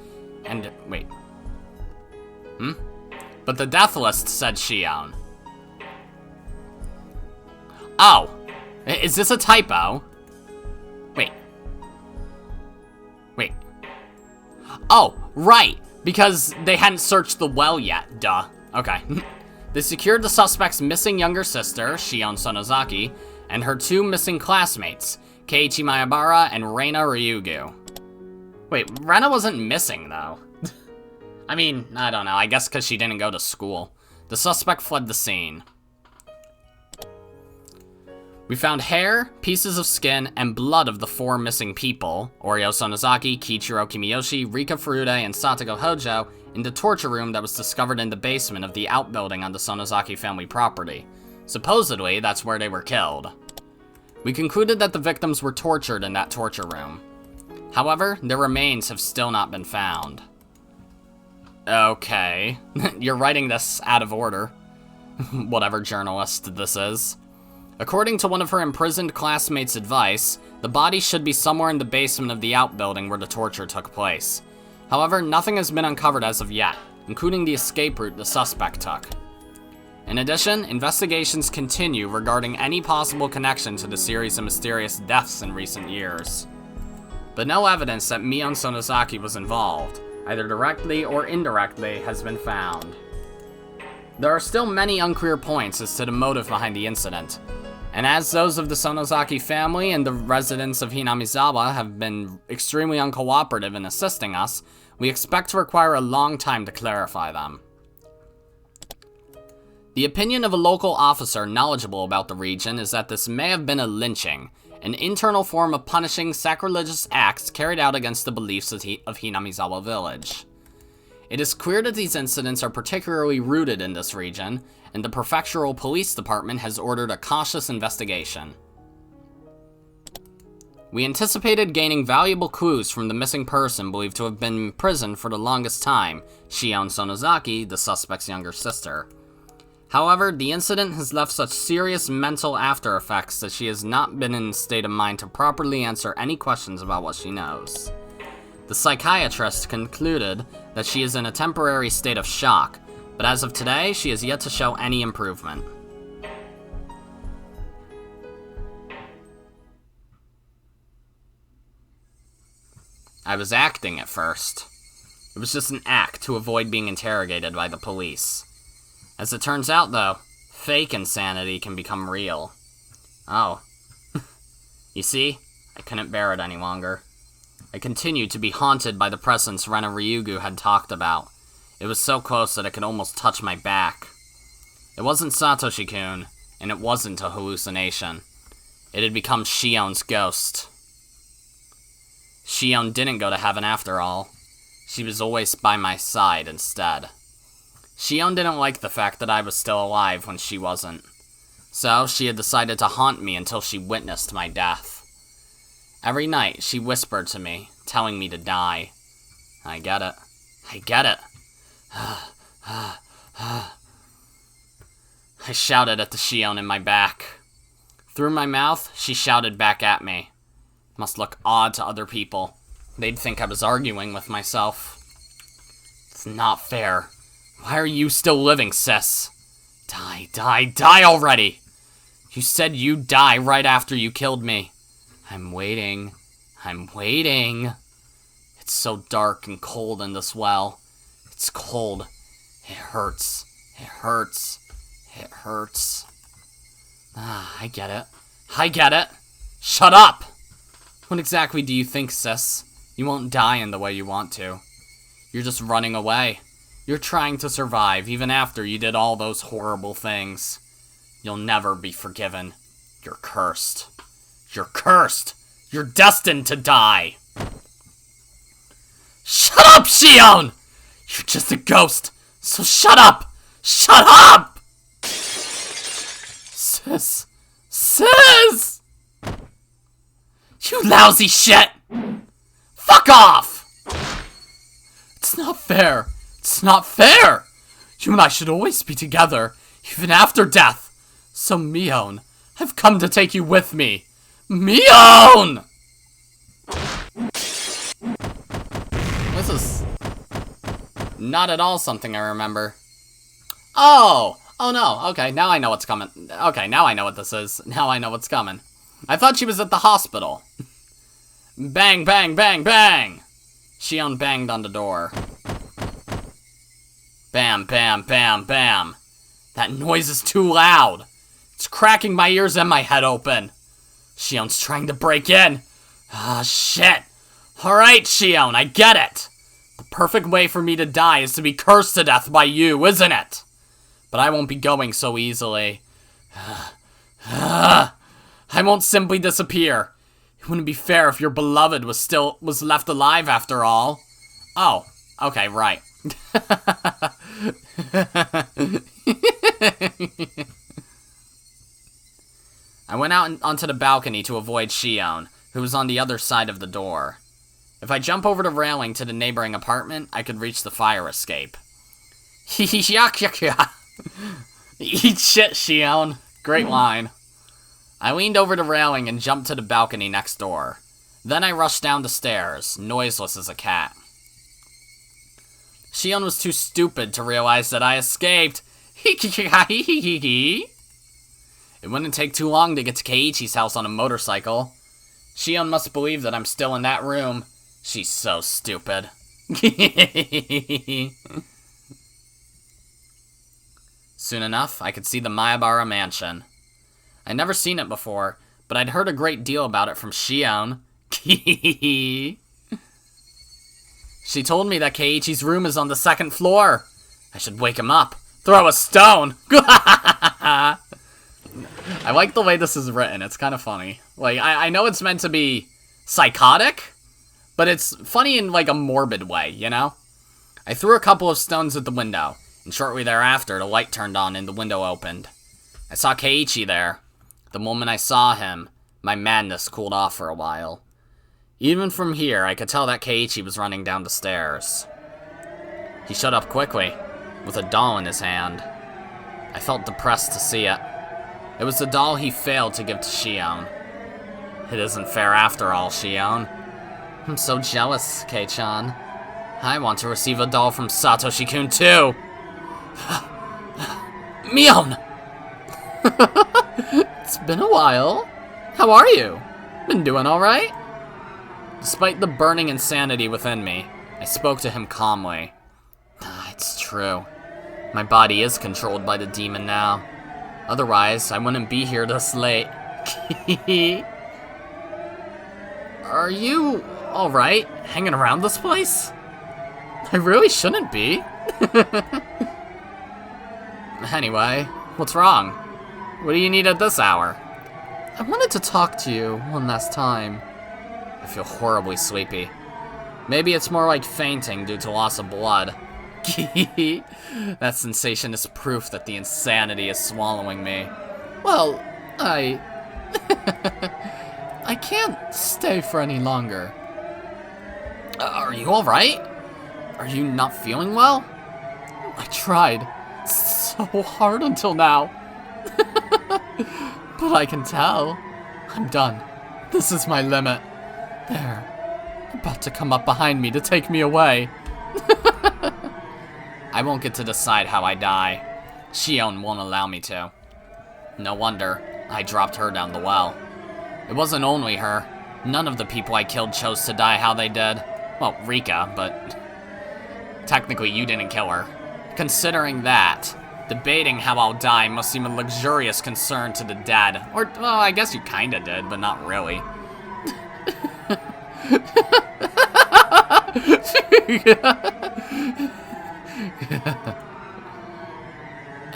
and... wait. But the death list said Shion. Oh! Is this a typo? Wait. Oh, right! Because they hadn't searched the well yet, duh. Okay. They secured the suspect's missing younger sister, Shion Sonozaki, and her 2 missing classmates, Keiichi Maebara and Reina Ryugu. Wait, Rena wasn't missing, though. I mean, I don't know, I guess because she didn't go to school. The suspect fled the scene. We found hair, pieces of skin, and blood of the 4 missing people, Oryo Sonozaki, Kiichiro Kimiyoshi, Rika Furude, and Satogo Hojo, in the torture room that was discovered in the basement of the outbuilding on the Sonozaki family property. Supposedly, that's where they were killed. We concluded that the victims were tortured in that torture room. However, their remains have still not been found. Okay. You're writing this out of order. Whatever journalist this is. According to one of her imprisoned classmates' advice, the body should be somewhere in the basement of the outbuilding where the torture took place. However, nothing has been uncovered as of yet, including the escape route the suspect took. In addition, investigations continue regarding any possible connection to the series of mysterious deaths in recent years. But no evidence that Shion Sonozaki was involved, either directly or indirectly, has been found. There are still many unclear points as to the motive behind the incident, and as those of the Sonozaki family and the residents of Hinamizawa have been extremely uncooperative in assisting us, we expect to require a long time to clarify them. The opinion of a local officer knowledgeable about the region is that this may have been a lynching, an internal form of punishing sacrilegious acts carried out against the beliefs of Hinamizawa Village. It is clear that these incidents are particularly rooted in this region, and the prefectural police department has ordered a cautious investigation. We anticipated gaining valuable clues from the missing person believed to have been in prison for the longest time, Shion Sonozaki, the suspect's younger sister. However, the incident has left such serious mental after effects that she has not been in a state of mind to properly answer any questions about what she knows. The psychiatrist concluded that she is in a temporary state of shock, but as of today, she has yet to show any improvement. I was acting at first. It was just an act to avoid being interrogated by the police. As it turns out, though, fake insanity can become real. Oh. You see? I couldn't bear it any longer. I continued to be haunted by the presence Rena Ryugu had talked about. It was so close that it could almost touch my back. It wasn't Satoshi-kun, and it wasn't a hallucination. It had become Shion's ghost. Shion didn't go to heaven after all. She was always by my side instead. Shion didn't like the fact that I was still alive when she wasn't. So, she had decided to haunt me until she witnessed my death. Every night, she whispered to me, telling me to die. I get it. I get it. I shouted at the Shion in my back. Through my mouth, she shouted back at me. Must look odd to other people. They'd think I was arguing with myself. It's not fair. Why are you still living, sis? Die, die, die already! You said you'd die right after you killed me. I'm waiting. I'm waiting. It's so dark and cold in this well. It's cold. It hurts. It hurts. It hurts. Ah, I get it. I get it. Shut up! What exactly do you think, sis? You won't die in the way you want to. You're just running away. You're trying to survive even after you did all those horrible things. You'll never be forgiven. You're cursed. You're cursed! You're destined to die! Shut up, Shion! You're just a ghost, so shut up! Shut up! Sis. Sis! You lousy shit! Fuck off! It's not fair. It's not fair! You and I should always be together, even after death. So, Mion, I've come to take you with me. Mion! This is not at all something I remember. Oh! Oh no, okay, now I know what's coming. Okay, now I know what this is. Now I know what's coming. I thought she was at the hospital. Bang, bang, bang, bang! Shion banged on the door. Bam, bam, bam, bam. That noise is too loud. It's cracking my ears and my head open. Shion's trying to break in. Ah, shit. Alright, Shion, I get it. The perfect way for me to die is to be cursed to death by you, isn't it? But I won't be going so easily. I won't simply disappear. It wouldn't be fair if your beloved was left alive after all. Oh, okay, right. I went out onto the balcony to avoid Shion, who was on the other side of the door. If I jump over the railing to the neighboring apartment, I could reach the fire escape. Eat shit, Shion. Great line. I leaned over the railing and jumped to the balcony next door. Then I rushed down the stairs, noiseless as a cat. Shion was too stupid to realize that I escaped. It wouldn't take too long to get to Keiichi's house on a motorcycle. Shion must believe that I'm still in that room. She's so stupid. Soon enough, I could see the Mayabara mansion. I'd never seen it before, but I'd heard a great deal about it from Shion. She told me that Keiichi's room is on the 2nd floor. I should wake him up. Throw a stone! I like the way this is written. It's kind of funny. Like, I know it's meant to be psychotic, but it's funny in, like, a morbid way, you know? I threw a couple of stones at the window, and shortly thereafter, the light turned on and the window opened. I saw Keiichi there. The moment I saw him, my madness cooled off for a while. Even from here, I could tell that Keiichi was running down the stairs. He showed up quickly, with a doll in his hand. I felt depressed to see it. It was the doll he failed to give to Shion. It isn't fair after all, Shion. I'm so jealous, Kei-chan. I want to receive a doll from Satoshi-kun too! Mion! It's been a while. How are you? Been doing alright? Despite the burning insanity within me, I spoke to him calmly. It's true. My body is controlled by the demon now. Otherwise, I wouldn't be here this late. Are you alright hanging around this place? I really shouldn't be. Anyway, what's wrong? What do you need at this hour? I wanted to talk to you one last time. I feel horribly sleepy. Maybe it's more like fainting due to loss of blood. That sensation is proof that the insanity is swallowing me. Well, I can't stay for any longer. Are you alright? Are you not feeling well? I tried so hard until now. But I can tell. I'm done. This is my limit. They're about to come up behind me to take me away. I won't get to decide how I die. Shion won't allow me to. No wonder I dropped her down the well. It wasn't only her. None of the people I killed chose to die how they did. Well, Rika, but technically you didn't kill her. Considering that, debating how I'll die must seem a luxurious concern to the dead. Or, well, I guess you kinda did, but not really.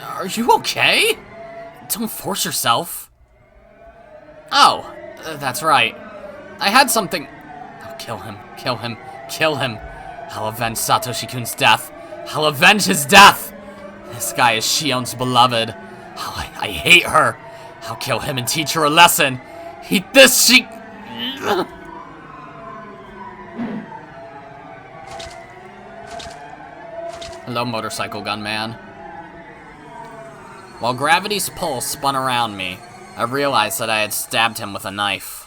Are you okay? Don't force yourself. Oh, that's right. I had something. Oh, kill him, kill him, kill him. I'll avenge Satoshi-kun's death. I'll avenge his death. This guy is Shion's beloved. Oh, I hate her. I'll kill him and teach her a lesson. Eat this, she... Hello, motorcycle gunman. While gravity's pull spun around me, I realized that I had stabbed him with a knife.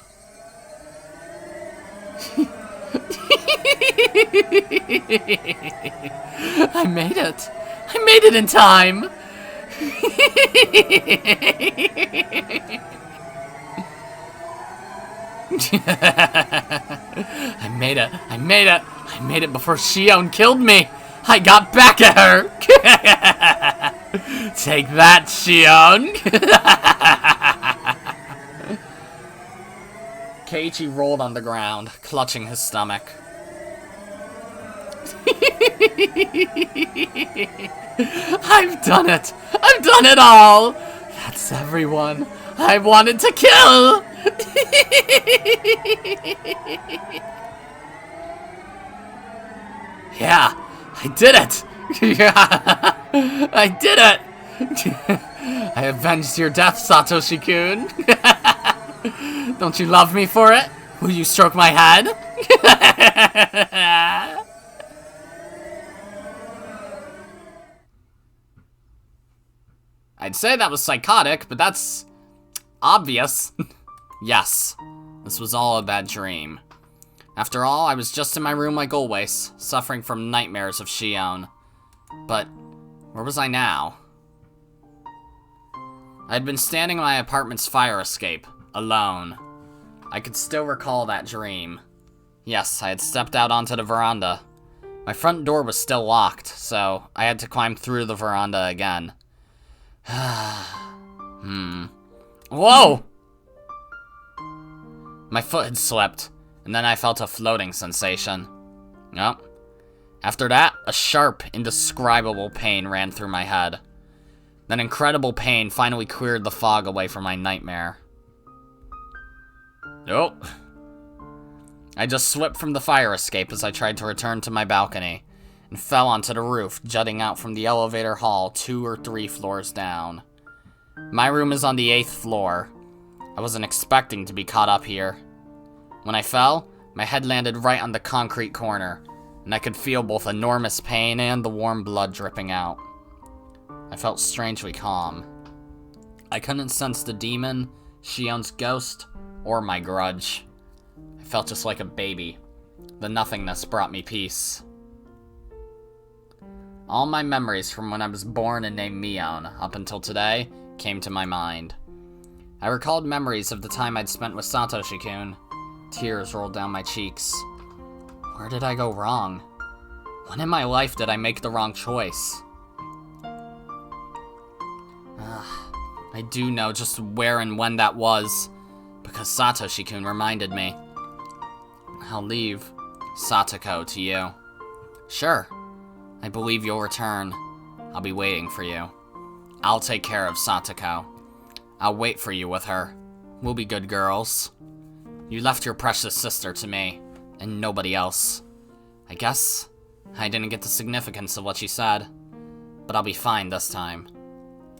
I made it. I made it in time. I made it. I made it. I made it before Shion killed me. I got back at her. Take that, Shion. Keiichi rolled on the ground, clutching his stomach. I've done it! I've done it all! That's everyone I wanted to kill! Yeah, I did it! I did it! I avenged your death, Satoshi-kun! Don't you love me for it? Will you stroke my head? I'd say that was psychotic, but that's obvious. Yes, this was all a bad dream. After all, I was just in my room like always, suffering from nightmares of Shion. But where was I now? I had been standing in my apartment's fire escape, alone. I could still recall that dream. Yes, I had stepped out onto the veranda. My front door was still locked, so I had to climb through the veranda again. Whoa! My foot had slipped, and then I felt a floating sensation. Yep. After that, a sharp, indescribable pain ran through my head. That incredible pain finally cleared the fog away from my nightmare. Oh. I just slipped from the fire escape as I tried to return to my balcony, and fell onto the roof, jutting out from the elevator hall 2 or 3 floors down. My room is on the 8th floor. I wasn't expecting to be caught up here. When I fell, my head landed right on the concrete corner, and I could feel both enormous pain and the warm blood dripping out. I felt strangely calm. I couldn't sense the demon, Shion's ghost, or my grudge. I felt just like a baby. The nothingness brought me peace. All my memories from when I was born and named Mion, up until today, came to my mind. I recalled memories of the time I'd spent with Satoshi-kun. Tears rolled down my cheeks. Where did I go wrong? When in my life did I make the wrong choice? I do know just where and when that was, because Satoshi-kun reminded me. I'll leave Satoko to you. Sure, I believe you'll return. I'll be waiting for you. I'll take care of Satoko. I'll wait for you with her. We'll be good girls. You left your precious sister to me, and nobody else. I guess I didn't get the significance of what she said, but I'll be fine this time.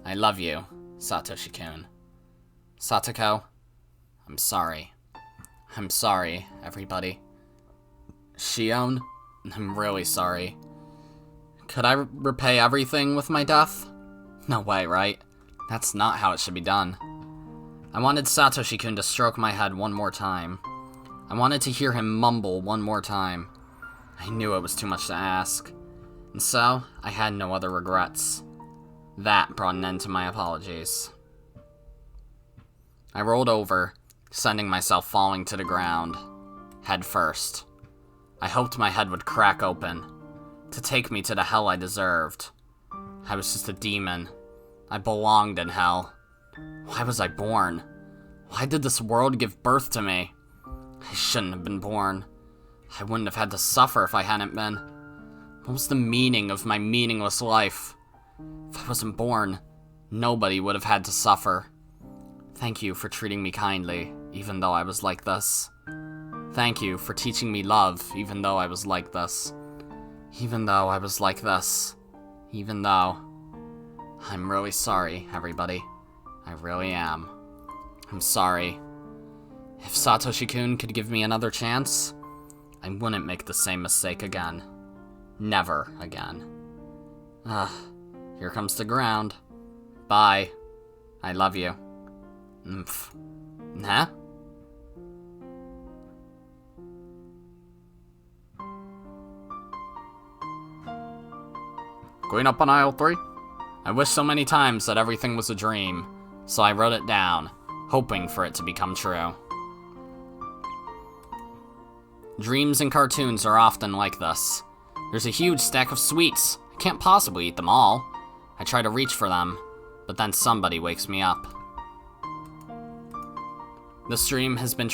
I love you, Satoshi-kun. Satoko, I'm sorry. I'm sorry, everybody. Shion, I'm really sorry. Could I repay everything with my death? No way, right? That's not how it should be done. I wanted Satoshi-kun to stroke my head one more time. I wanted to hear him mumble one more time. I knew it was too much to ask. And so, I had no other regrets. That brought an end to my apologies. I rolled over, sending myself falling to the ground, head first. I hoped my head would crack open, to take me to the hell I deserved. I was just a demon. I belonged in hell. Why was I born? Why did this world give birth to me? I shouldn't have been born. I wouldn't have had to suffer if I hadn't been. What was the meaning of my meaningless life? If I wasn't born, nobody would have had to suffer. Thank you for treating me kindly, even though I was like this. Thank you for teaching me love, even though I was like this. Even though I was like this. Even though... I'm really sorry, everybody. I really am. I'm sorry. If Satoshi-kun could give me another chance, I wouldn't make the same mistake again. Never again. Here comes the ground. Bye. I love you. Huh? Going up on aisle 3? I wish so many times that everything was a dream, so I wrote it down, hoping for it to become true. Dreams and cartoons are often like this. There's a huge stack of sweets. I can't possibly eat them all. I try to reach for them, but then somebody wakes me up. This dream has been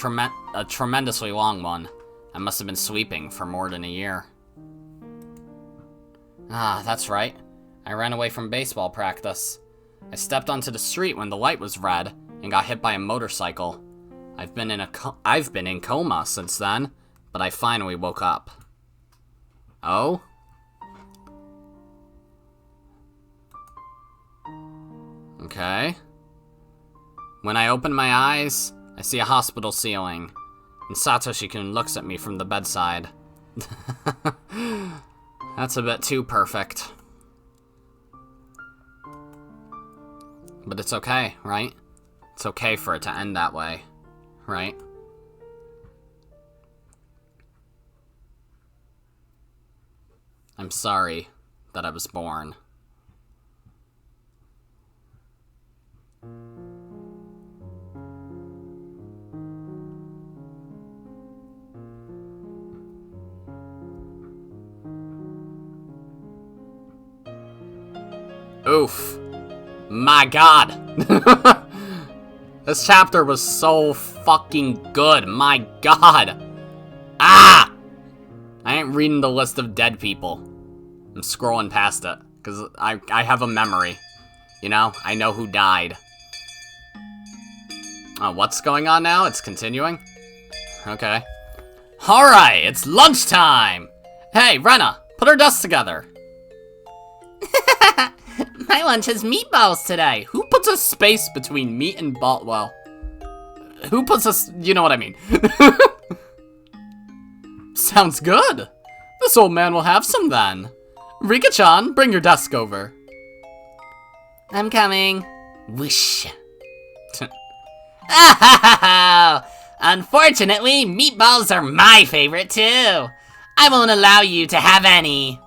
a tremendously long one. I must have been sleeping for more than a year. That's right. I ran away from baseball practice. I stepped onto the street when the light was red and got hit by a motorcycle. I've been in coma since then, but I finally woke up. Oh? Okay. When I open my eyes, I see a hospital ceiling, and Satoshi-kun looks at me from the bedside. That's a bit too perfect. But it's okay, right? It's okay for it to end that way, right? I'm sorry that I was born. Oof. My god. This chapter was so fucking good. My god. Ah! I ain't reading the list of dead people. I'm scrolling past it, because I have a memory. You know, I know who died. Oh, what's going on now? It's continuing? Okay. Alright, it's lunchtime! Hey, Rena, put our desks together. My lunch has meatballs today. Who puts a space between meat and ball? Well, who puts a... You know what I mean. Sounds good. This old man will have some then. Rika-chan, bring your desk over. I'm coming. Whoosh. Oh, unfortunately, meatballs are my favorite too. I won't allow you to have any.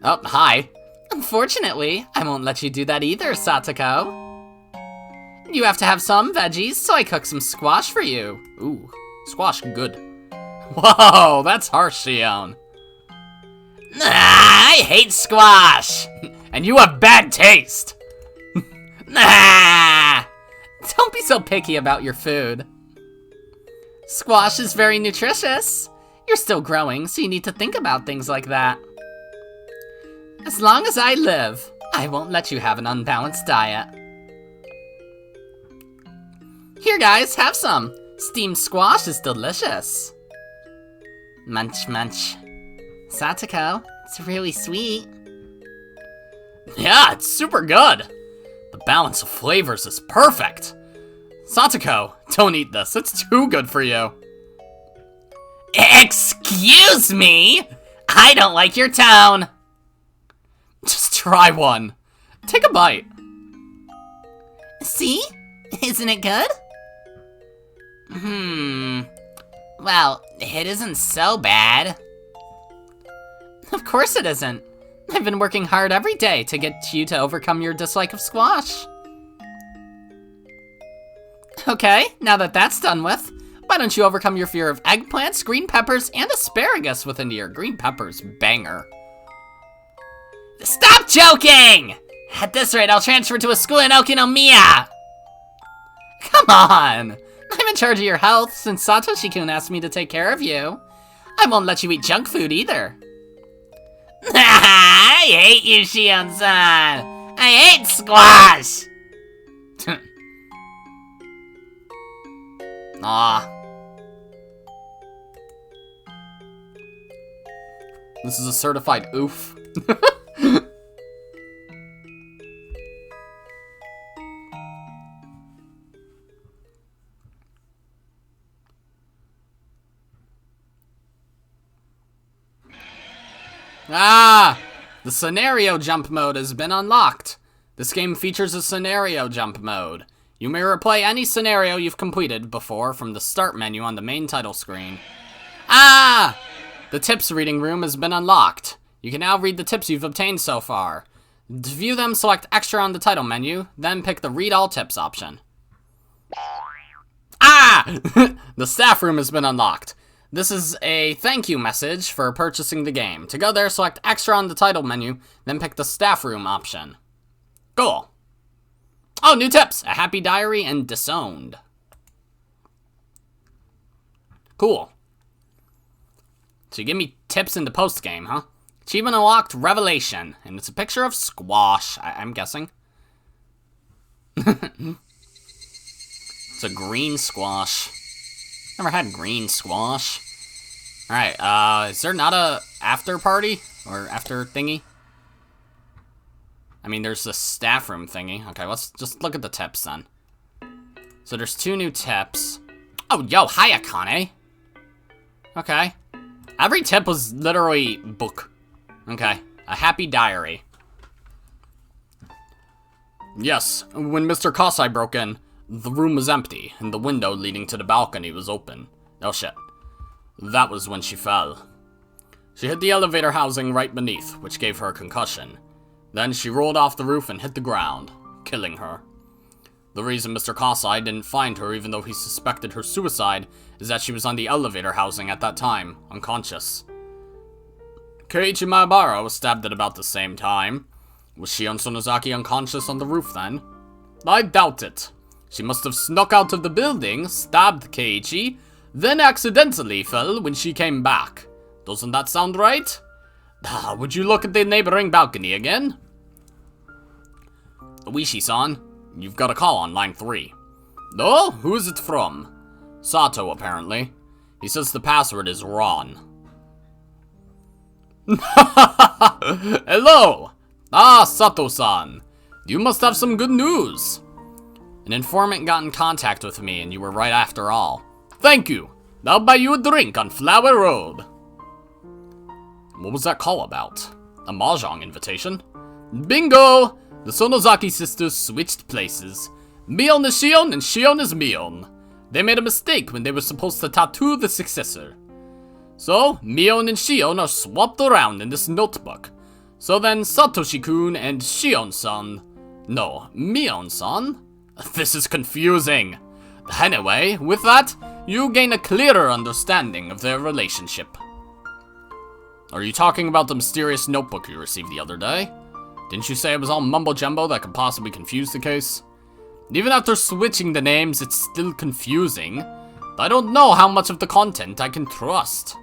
Oh, hi. Unfortunately, I won't let you do that either, Satoko. You have to have some veggies, so I cooked some squash for you. Ooh, squash good. Whoa, that's harsh, Shion. I hate squash. And you have bad taste. Don't be so picky about your food. Squash is very nutritious. You're still growing, so you need to think about things like that. As long as I live, I won't let you have an unbalanced diet. Here, guys, have some. Steamed squash is delicious. Munch, munch. Satoko, it's really sweet. Yeah, it's super good. The balance of flavors is perfect. Satoko, don't eat this. It's too good for you. Excuse me? I don't like your tone. Just try one. Take a bite. See? Isn't it good? Well, it isn't so bad. Of course it isn't. I've been working hard every day to get you to overcome your dislike of squash. Okay, now that that's done with, why don't you overcome your fear of eggplants, green peppers, and asparagus with into your green peppers banger. Stop joking! At this rate, I'll transfer to a school in Okinomiya! Come on! I'm in charge of your health since Satoshi-kun asked me to take care of you. I won't let you eat junk food either. I hate you, Shion-san! I hate squash! Aw. This is a certified oof. The scenario jump mode has been unlocked. This game features a scenario jump mode. You may replay any scenario you've completed before from the start menu on the main title screen. The tips reading room has been unlocked. You can now read the tips you've obtained so far. To view them, select extra on the title menu, then pick the read all tips option. The staff room has been unlocked. This is a thank you message for purchasing the game. To go there, select extra on the title menu, then pick the staff room option. Cool. Oh, new tips! A happy diary and disowned. Cool. So you give me tips in the post-game, huh? Achievement unlocked, revelation. And it's a picture of squash, I'm guessing. It's a green squash. Never had green squash. Alright, is there not a after party? Or after thingy? I mean, there's the staff room thingy. Okay, let's just look at the tips then. So there's 2 new tips. Oh, yo, hi, Akane. Okay. Every tip was literally book. Okay, a happy diary. Yes, when Mr. Kasai broke in, the room was empty, and the window leading to the balcony was open. Oh shit. That was when she fell. She hit the elevator housing right beneath, which gave her a concussion. Then she rolled off the roof and hit the ground, killing her. The reason Mr. Kasai didn't find her even though he suspected her suicide is that she was on the elevator housing at that time, unconscious. Keiichi Maebara was stabbed at about the same time. Was Shion Sonozaki unconscious on the roof then? I doubt it. She must have snuck out of the building, stabbed Keiichi, then accidentally fell when she came back. Doesn't that sound right? Would you look at the neighboring balcony again? Oishi-san, you've got a call on line 3. Oh, who is it from? Sato, apparently. He says the password is Ron. Hello! Sato-san. You must have some good news. An informant got in contact with me, and you were right after all. Thank you. I'll buy you a drink on Flower Road. What was that call about? A mahjong invitation? Bingo! The Sonozaki sisters switched places. Mion is Shion and Shion is Mion. They made a mistake when they were supposed to tattoo the successor. So, Mion and Shion are swapped around in this notebook. So then Satoshi-kun and Shion-san... No, Mion-san? This is confusing. Anyway, with that, you gain a clearer understanding of their relationship. Are you talking about the mysterious notebook you received the other day? Didn't you say it was all mumbo-jumbo that could possibly confuse the case? Even after switching the names, it's still confusing. I don't know how much of the content I can trust.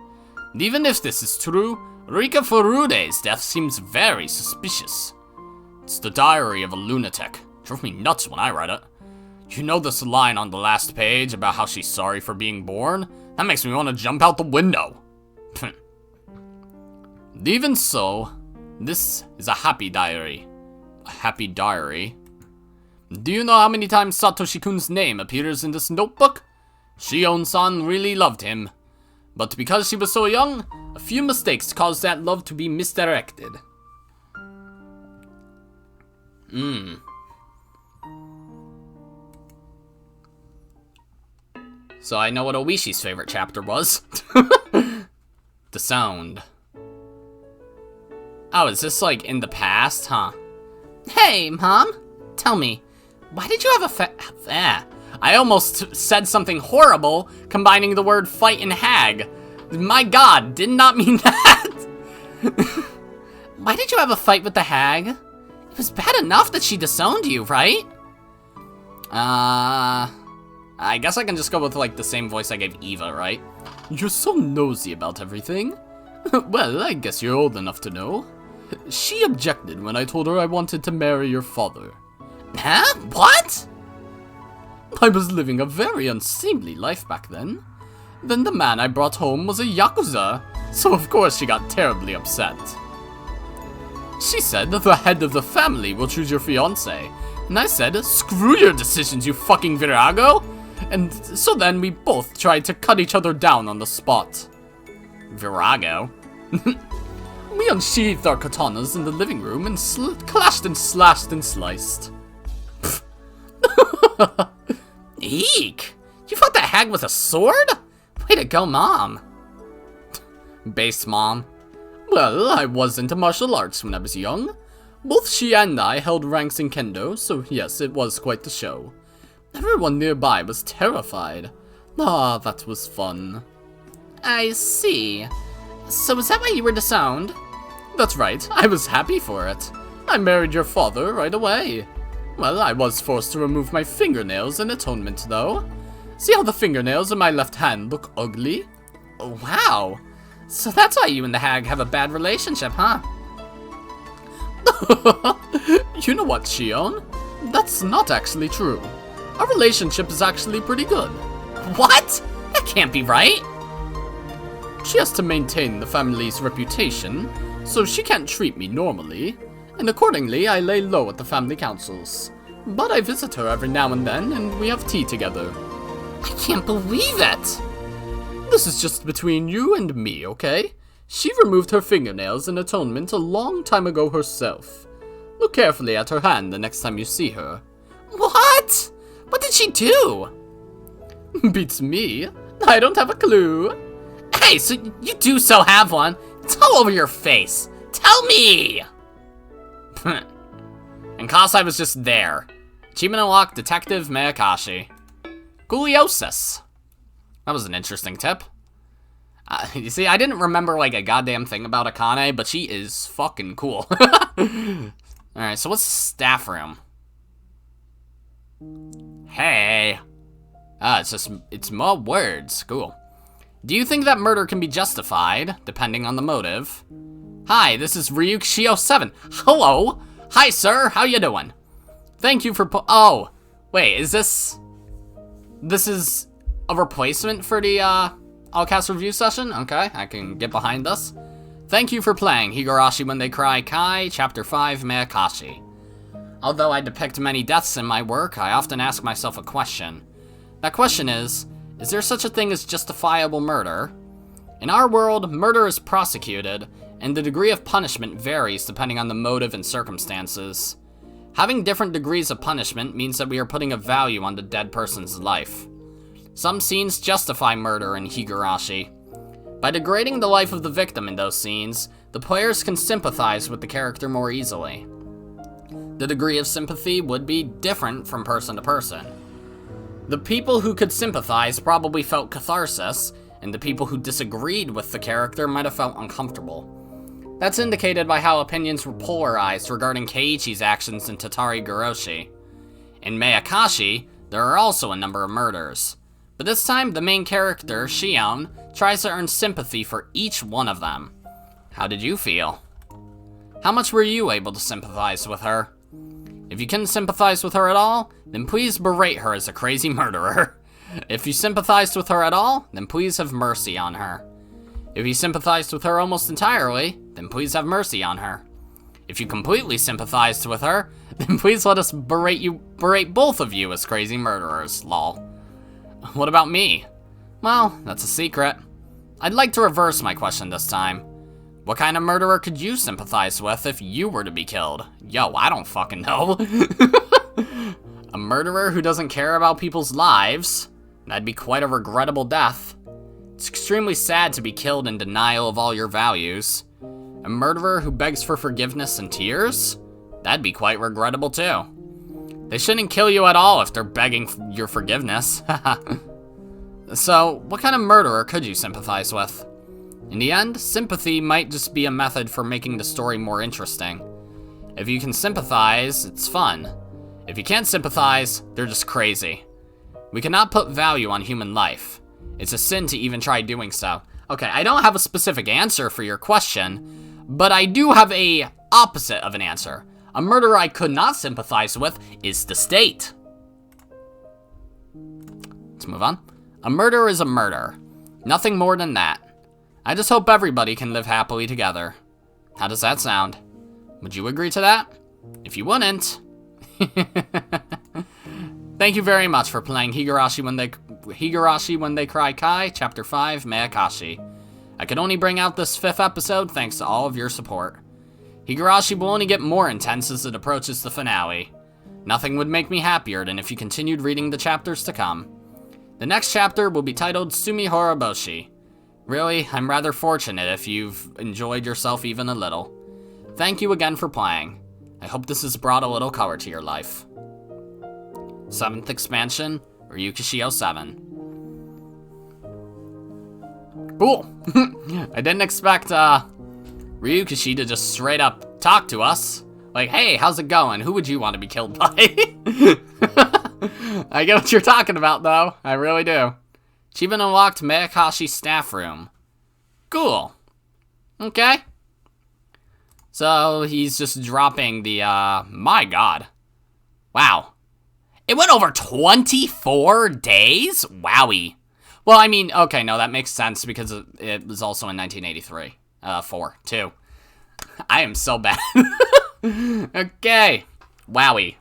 And even if this is true, Rika Furude's death seems very suspicious. It's the diary of a lunatic. Drove me nuts when I read it. You know this line on the last page about how she's sorry for being born? That makes me want to jump out the window. Even so, this is a happy diary. A happy diary? Do you know how many times Satoshi-kun's name appears in this notebook? Shion-san really loved him. But because she was so young, a few mistakes caused that love to be misdirected. So I know what Oishi's favorite chapter was. The sound. Oh, is this like in the past, huh? Hey, Mom. Tell me, why did you have a I almost said something horrible, combining the word fight and hag. My god, did not mean that. Why did you have a fight with the hag? It was bad enough that she disowned you, right? I guess I can just go with like the same voice I gave Eva, right? You're so nosy about everything. Well, I guess you're old enough to know. She objected when I told her I wanted to marry your father. Huh? What? I was living a very unseemly life back then. Then the man I brought home was a Yakuza, so of course she got terribly upset. She said that the head of the family will choose your fiancé, and I said, screw your decisions, you fucking virago! And so then we both tried to cut each other down on the spot. Virago? We unsheathed our katanas in the living room and clashed and slashed and sliced. Eek! You fought that hag with a sword? Way to go, Mom. Base Mom. Well, I was into martial arts when I was young. Both she and I held ranks in kendo, so yes, it was quite the show. Everyone nearby was terrified. Ah, that was fun. I see. So is that why you were disowned? That's right, I was happy for it. I married your father right away. Well, I was forced to remove my fingernails in atonement, though. See how the fingernails in my left hand look ugly? Wow. So that's why you and the hag have a bad relationship, huh? You know what, Shion? That's not actually true. Our relationship is actually pretty good. What? That can't be right. She has to maintain the family's reputation, so she can't treat me normally, and accordingly I lay low at the family councils. But I visit her every now and then, and we have tea together. I can't believe it! This is just between you and me, okay? She removed her fingernails in atonement a long time ago herself. Look carefully at her hand the next time you see her. What? What did she do? Beats me. I don't have a clue. Hey, so you do so have one. It's all over your face. Tell me! And Kasai was just there. Achievement unlocked, Detective Meakashi. Scoliosis. That was an interesting tip. You see, I didn't remember like a goddamn thing about Akane, but she is fucking cool. Alright, so what's the staff room? Hey. It's more words. Cool. Do you think that murder can be justified, depending on the motive? Hi, this is Ryuk Shio 7. Hello. Hi, sir. How you doing? Thank you for oh, wait, is this is a replacement for the, Allcast review session? Okay, I can get behind this. Thank you for playing Higurashi When They Cry, Ch.5 Meakashi. Although I depict many deaths in my work, I often ask myself a question. That question is there such a thing as justifiable murder? In our world, murder is prosecuted, and the degree of punishment varies depending on the motive and circumstances. Having different degrees of punishment means that we are putting a value on the dead person's life. Some scenes justify murder in Higurashi. By degrading the life of the victim in those scenes, the players can sympathize with the character more easily. The degree of sympathy would be different from person to person. The people who could sympathize probably felt catharsis, and the people who disagreed with the character might have felt uncomfortable. That's indicated by how opinions were polarized regarding Keiichi's actions in Tatari Goroshi. In Meakashi, there are also a number of murders. But this time, the main character, Shion, tries to earn sympathy for each one of them. How did you feel? How much were you able to sympathize with her? If you couldn't sympathize with her at all, then please berate her as a crazy murderer. If you sympathized with her at all, then please have mercy on her. If you sympathized with her almost entirely, then please have mercy on her. If you completely sympathized with her, then please let us berate both of you as crazy murderers, lol. What about me? Well, that's a secret. I'd like to reverse my question this time. What kind of murderer could you sympathize with if you were to be killed? Yo, I don't fucking know. A murderer who doesn't care about people's lives? That'd be quite a regrettable death. It's extremely sad to be killed in denial of all your values. A murderer who begs for forgiveness and tears? That'd be quite regrettable too. They shouldn't kill you at all if they're begging your forgiveness. So, what kind of murderer could you sympathize with? In the end, sympathy might just be a method for making the story more interesting. If you can sympathize, it's fun. If you can't sympathize, they're just crazy. We cannot put value on human life. It's a sin to even try doing so. Okay, I don't have a specific answer for your question, but I do have a opposite of an answer. A murderer I could not sympathize with is the state. Let's move on. A murder is a murder. Nothing more than that. I just hope everybody can live happily together. How does that sound? Would you agree to that? If you wouldn't... Thank you very much for playing Higurashi When They Cry Kai, Chapter 5, Meakashi. I could only bring out this 5th episode thanks to all of your support. Higurashi will only get more intense as it approaches the finale. Nothing would make me happier than if you continued reading the chapters to come. The next chapter will be titled Sumi Horoboshi. Really, I'm rather fortunate if you've enjoyed yourself even a little. Thank you again for playing. I hope this has brought a little color to your life. 7th expansion, Ryukishi 07. Cool! I didn't expect, Ryukishi to just straight up talk to us. Like, hey, how's it going? Who would you want to be killed by? I get what you're talking about, though. I really do. Achievement unlocked, Meakashi staff room. Cool. Okay. So, he's just dropping the, my god. Wow. It went over 24 days? Wowie. Well, I mean, okay, no, that makes sense because it was also in 1983. 2. I am so bad. Okay. Wowie.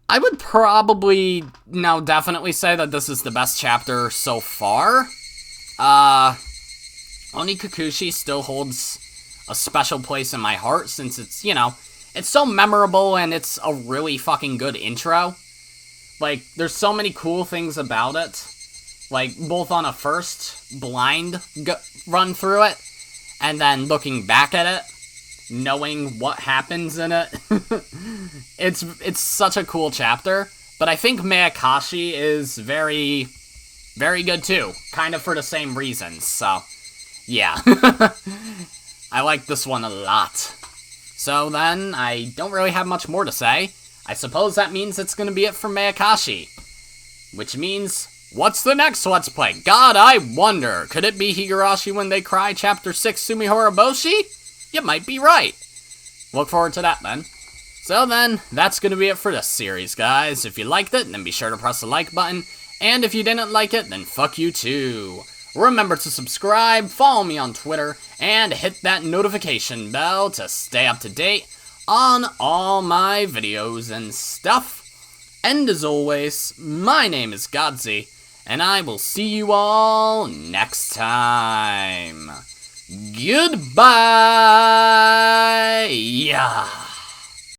I would probably, now definitely say that this is the best chapter so far. Onikakushi still holds a special place in my heart since it's, you know, it's so memorable and it's a really fucking good intro. Like, there's so many cool things about it. Like, both on a first blind run through it, and then looking back at it, knowing what happens in it. It's such a cool chapter, but I think Meakashi is very, very good too. Kind of for the same reasons, so, yeah. I like this one a lot. So then, I don't really have much more to say. I suppose that means it's gonna be it for Meakashi. Which means, what's the next Let's Play? God, I wonder. Could it be Higurashi When They Cry, Chapter 6, Sumi Horoboshi? You might be right. Look forward to that then. So then, that's gonna be it for this series, guys. If you liked it, then be sure to press the like button. And if you didn't like it, then fuck you too. Remember to subscribe, follow me on Twitter, and hit that notification bell to stay up to date on all my videos and stuff. And as always, my name is Godzi, and I will see you all next time. Goodbye! Yeah.